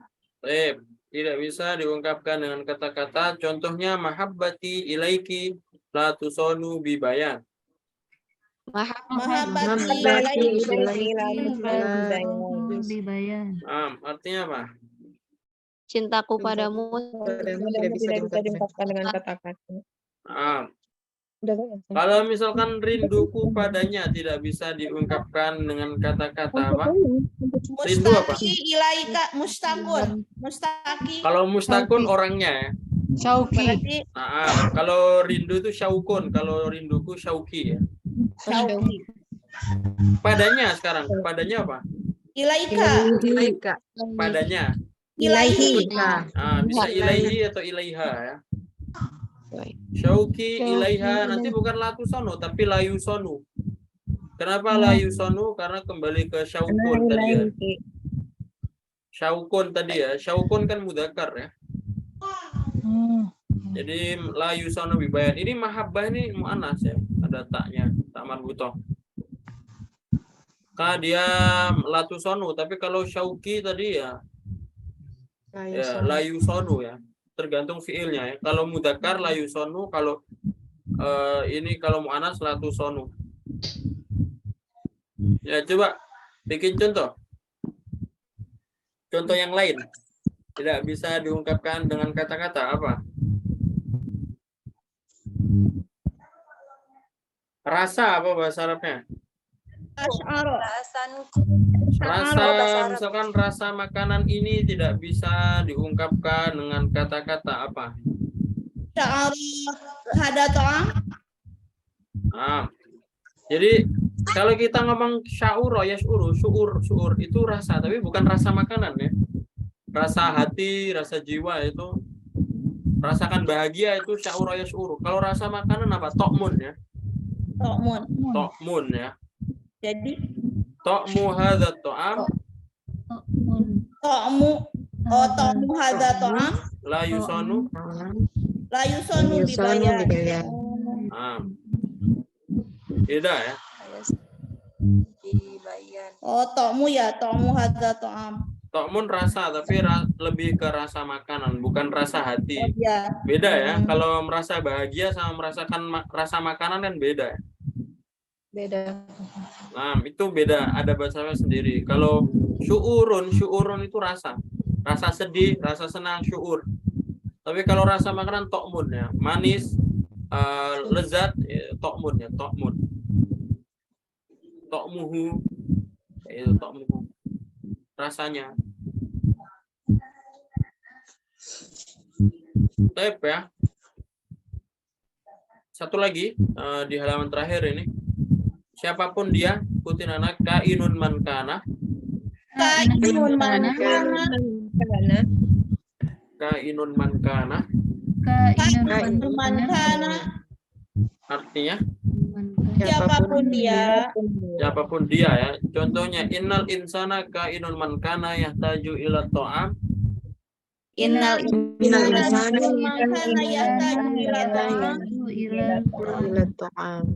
tidak bisa diungkapkan dengan kata-kata. Contohnya mahabbati ilaiki la tusanu bibayan. Mahabbati Bibayan. Artinya apa? Cintaku padamu tidak bisa diungkapkan dengan kata-kata. Kalau misalkan rinduku padanya tidak bisa diungkapkan dengan kata-kata apa? Rindu apa? Mustaki ilaika mustakun. Mustaki. Kalau mustakun orangnya ya. Syauki. Berarti Kalau rindu itu syaukun, kalau rinduku syauki ya. syauki. Padanya sekarang, padanya apa? Ilaika. Ilaika. Padanya. Ilaihi. Bisa ilaihi atau ilaiha ya. Syauki ilaiha nanti bukan latusono tapi layusonu. Kenapa layusonu? Karena kembali ke syaukun tadi ya. Syaukun tadi ya. Syaukun kan mudzakkar ya. Jadi layusonu bibayan. Ini mahabbah ini mu'annas ya. Ada taknya, tak marbutoh. Karena dia latusonu, tapi kalau syauki tadi ya layusonu ya. Tergantung fiilnya ya. Kalau mudzakkar layusonu, kalau ini kalau mu'annas latusonu. Ya coba bikin contoh. Contoh yang lain. Tidak bisa diungkapkan dengan kata-kata apa? Rasa apa bahasa Arabnya? Asy'ara. Rasa, misalkan rasa makanan ini tidak bisa diungkapkan dengan kata-kata apa? Sya'ara hada ta'am. Jadi kalau kita ngomong sya'ura yas'uru, syu'ur itu rasa, tapi bukan rasa makanan ya. Rasa hati, rasa jiwa itu rasakan bahagia itu sya'ura yas'uru. Kalau rasa makanan apa? To'mun ya. To'mun ya. Jadi To'mu hadza ta'am ta'mu hadza ta'am la yusanu la yusanu bibayan. Beda ya. Ta'mu ya ta'mu hadza ta'am. To'mun rasa tapi lebih ke rasa makanan, bukan rasa hati. Ya. Beda ya. Kalau merasa bahagia sama merasakan rasa makanan kan beda ya. beda. Itu beda, ada bahasanya sendiri. Kalau syu'urun itu rasa. Rasa sedih, rasa senang, syu'ur. Tapi kalau rasa makanan to'mun ya, manis, lezat, to'mun ya, to'mun. To'muhu, itu to'muhu. Rasanya. Baik ya. Satu lagi di halaman terakhir ini. Siapapun dia, ikutin anak kainun man kana. Kainun man kana. Kainun man kana. Kainun man kana. Artinya Siapapun dia. siapapun dia ya. Contohnya innal insana kainun man kana yahtaju ila ta'am. Innal insana man kana yahtaju ila ta'am.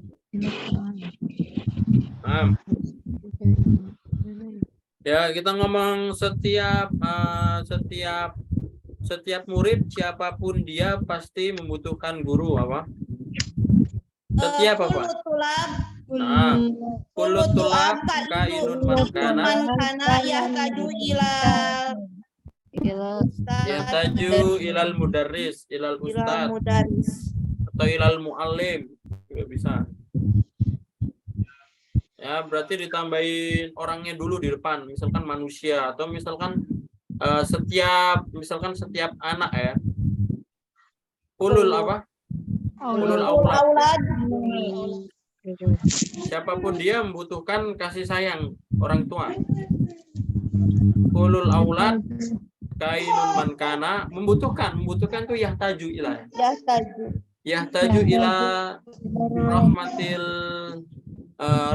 Ya, kita ngomong setiap murid siapapun dia pasti membutuhkan guru apa? Setiap apa? Kullu tulab kainun man kana yahtaju ilal mudarris, ilal ustad atau ilal muallim juga bisa. Ya, berarti ditambahin orangnya dulu di depan, misalkan manusia atau misalkan misalkan setiap anak ya, ulul apa? Ulul aulad. Siapapun dia membutuhkan kasih sayang orang tua. Ulul aulad kainun man kana, membutuhkan tuh yahtaju ila. Yahtaju ila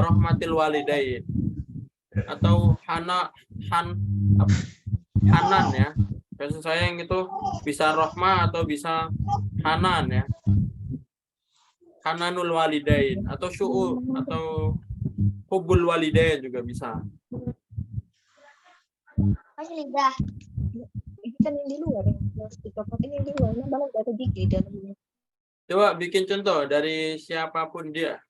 rahmatil walidain atau hanan ya. Kasih sayang itu bisa rahmah atau bisa hanan ya. Hananul walidain atau syu'ur atau hubbul walidain juga bisa. Masih lidah. Ini kan yang di luar ya. Ini yang di luar. Nah, baru ada di dalamnya. Coba bikin contoh dari siapapun dia.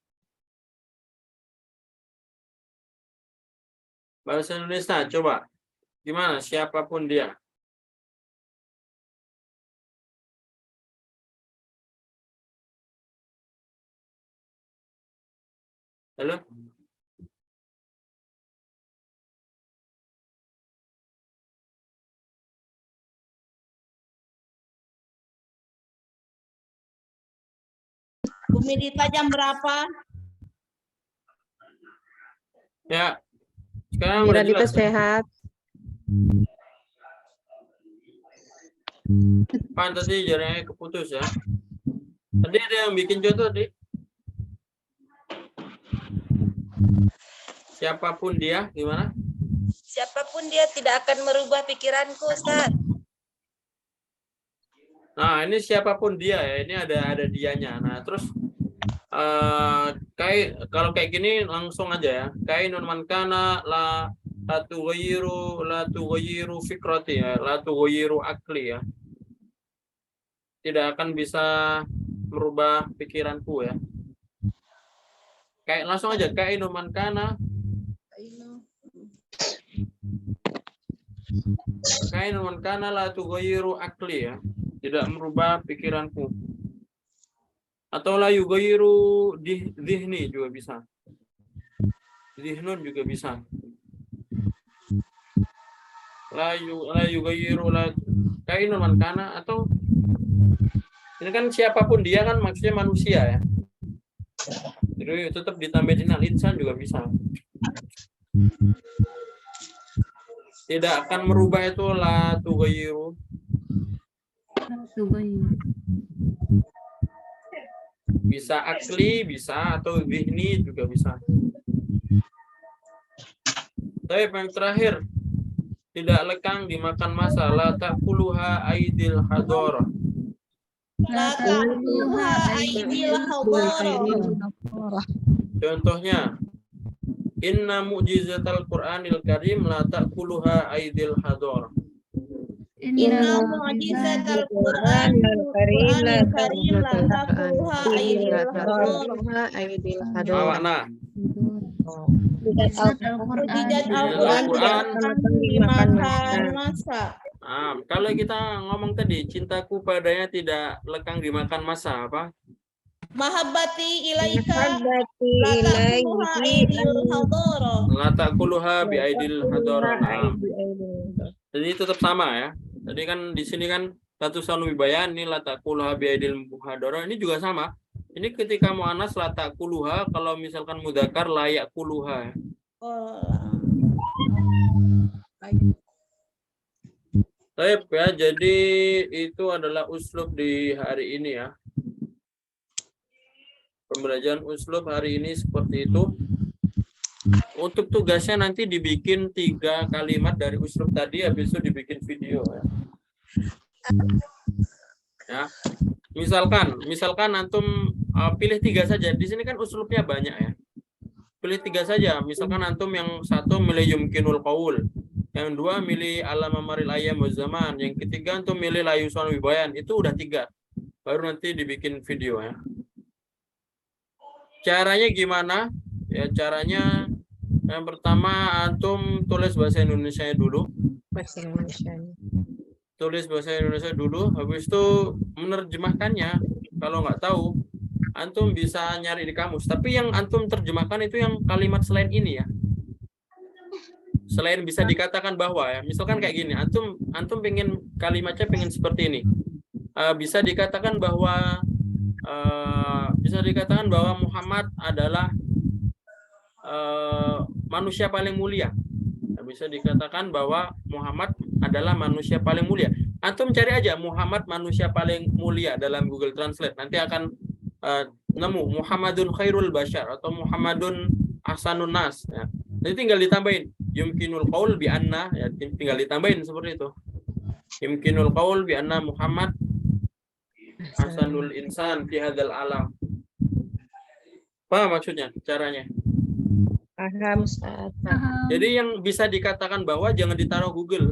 Bahasa Indonesia, coba. Gimana? Siapapun dia. Halo? Bu Midita jam berapa? Ya. Sekarang udah Radita jelas. Ya? sehat. Pan tadi jaraknya keputus ya. Tadi ada yang bikin contoh tadi. Siapapun dia, gimana? Siapapun dia tidak akan merubah pikiranku, Ustaz. Nah, ini siapapun dia ya, ini ada dianya. Nah, terus kalau kayak gini langsung aja ya. Kainun man kana la tughayyiru fikrati ya, la tughayyiru akli ya. Tidak akan bisa merubah pikiranku ya. Kayak langsung aja kainun man kana la tughayyiru akli ya. Tidak merubah pikiranku. Atau la yughayyiru dhihni juga bisa. Dhihnun juga bisa. La yughayyiru kainun man kana, atau ini kan siapapun dia kan maksudnya manusia ya. Jadi tetap ditambahin al-insan juga bisa. Tidak akan merubah itu la tughayyiru. Bisa akli, bisa, atau dhihni juga bisa. Tapi yang terakhir, tidak lekang dimakan masa, la ta'kuluha aidil hadara. La ta'kuluha aidil hadara. Contohnya, inna mu'jizatal Qur'anil Karim la ta'kuluha aidil hadara. Inna mu'jizatal Qur'anil Karim la ta'kuluha aidil hadara. Makna Mujizat Al-Quran dimakan masa. Nah, kalau kita ngomong tadi, cintaku padanya tidak lekang dimakan masa, apa? Mahabbati ilaika la ta'kuluha aidil hadara. La ta'kuluha bi aidil hadara. Nah, jadi tetap sama ya. Tadi kan di sini kan satu sanu bayan, ini la ta'kuluha bi aidil hadara. Ini juga sama. Ini ketika mu'annas la ta'kuluha, kalau misalkan mudzakkar la ya'kuluha. Baik ya, jadi itu adalah uslub di hari ini ya. Pembelajaran uslub hari ini seperti itu. Untuk tugasnya nanti dibikin 3 kalimat dari uslub tadi, habis itu dibikin video ya. Ya. Misalkan antum pilih 3 saja. Di sini kan uslubnya banyak ya. Pilih 3 saja. Misalkan antum yang satu milih yumkinul qaul, yang 2 milih alama maril ayyam wa zaman, yang ketiga antum milih la yusan wibayan. Itu udah 3. Baru nanti dibikin video ya. Caranya gimana? Ya caranya yang pertama antum tulis bahasa Indonesia dulu. Bahasa Indonesia. Tulis bahasa Indonesia dulu, habis itu menerjemahkannya. Kalau nggak tahu, antum bisa nyari di kamus. Tapi yang antum terjemahkan itu yang kalimat selain ini ya. selain bisa dikatakan bahwa ya, misalkan kayak gini, antum pengen kalimatnya pengen seperti ini. Bisa dikatakan bahwa Muhammad adalah manusia paling mulia. Bisa dikatakan bahwa Muhammad adalah manusia paling mulia. Antum cari aja Muhammad manusia paling mulia dalam Google Translate. Nanti akan nemu Muhammadun khairul bashar atau Muhammadun ahsanun nas. Ya. Jadi tinggal ditambahin yumkinul qaul bi anna, ya, tinggal ditambahin seperti itu. Yumkinul qaul bi anna Muhammad ahsanul insan fi hadzal alam. Paham maksudnya caranya? Paham, Ustaz. Jadi yang bisa dikatakan bahwa jangan ditaruh Google.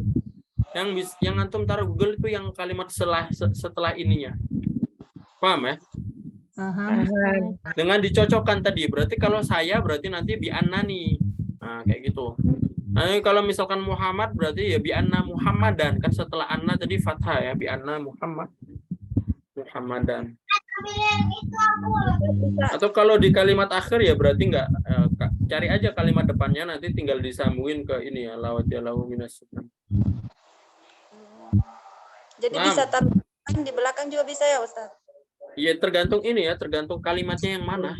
Yang antum taruh Google itu yang kalimat setelah ininya. Paham ya? Paham. Dengan dicocokkan tadi. Berarti kalau saya berarti nanti bi anna nih. Nah, kayak gitu. Nah, kalau misalkan Muhammad berarti ya bi anna Muhammadan. Kan setelah anna tadi fathah ya, bi anna Muhammadan. Atau kalau di kalimat akhir ya berarti enggak, cari aja kalimat depannya, nanti tinggal disambungin ke ini ya, lawatiyalahu minas. Jadi bisa taruh di belakang juga bisa ya, Ustaz? Iya, tergantung ini ya, tergantung kalimatnya yang mana.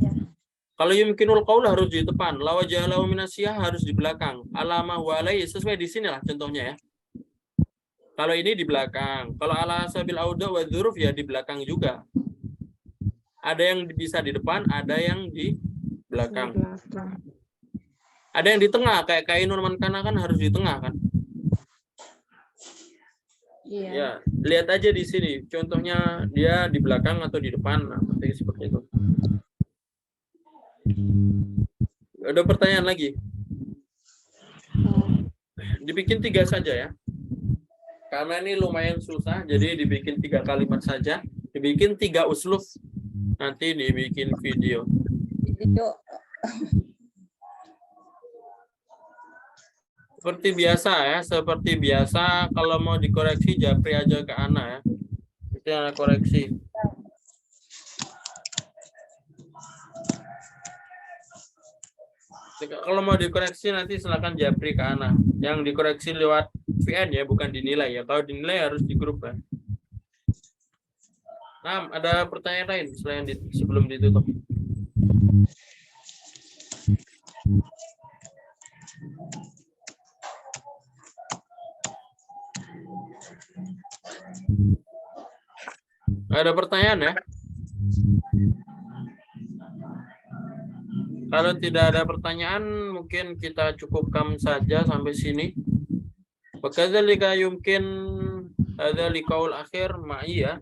Ya. Kalau yumkinul qaul harus di depan, lawatiyalahu minasyah harus di belakang. Alama wa alaihi, sesuai di sini lah contohnya ya. Kalau ini di belakang, kalau ala sabil auda wa dzuruf ya di belakang juga. Ada yang bisa di depan, ada yang di belakang. Ada yang di tengah, kayak kainun man kana kan harus di tengah kan? Iya. Ya, lihat aja di sini. Contohnya dia di belakang atau di depan, nah, seperti itu. Ada pertanyaan lagi? Dibikin 3 saja ya. Karena ini lumayan susah, jadi dibikin 3 kalimat saja. Dibikin 3 uslub, nanti dibikin video. Seperti biasa, kalau mau dikoreksi japri aja ke Ana ya. Itu yang koreksi. Kalau mau dikoreksi nanti silakan japri ke Ana. Yang dikoreksi lewat VN ya, bukan dinilai ya. Kalau dinilai harus di grup kan. Nah, ada pertanyaan lain selain sebelum ditutup? Ada pertanyaan ya? Kalau tidak ada pertanyaan, mungkin kita cukupkan saja sampai sini. Wakadzalika yumkin ada liqaul akhir ma'i ya.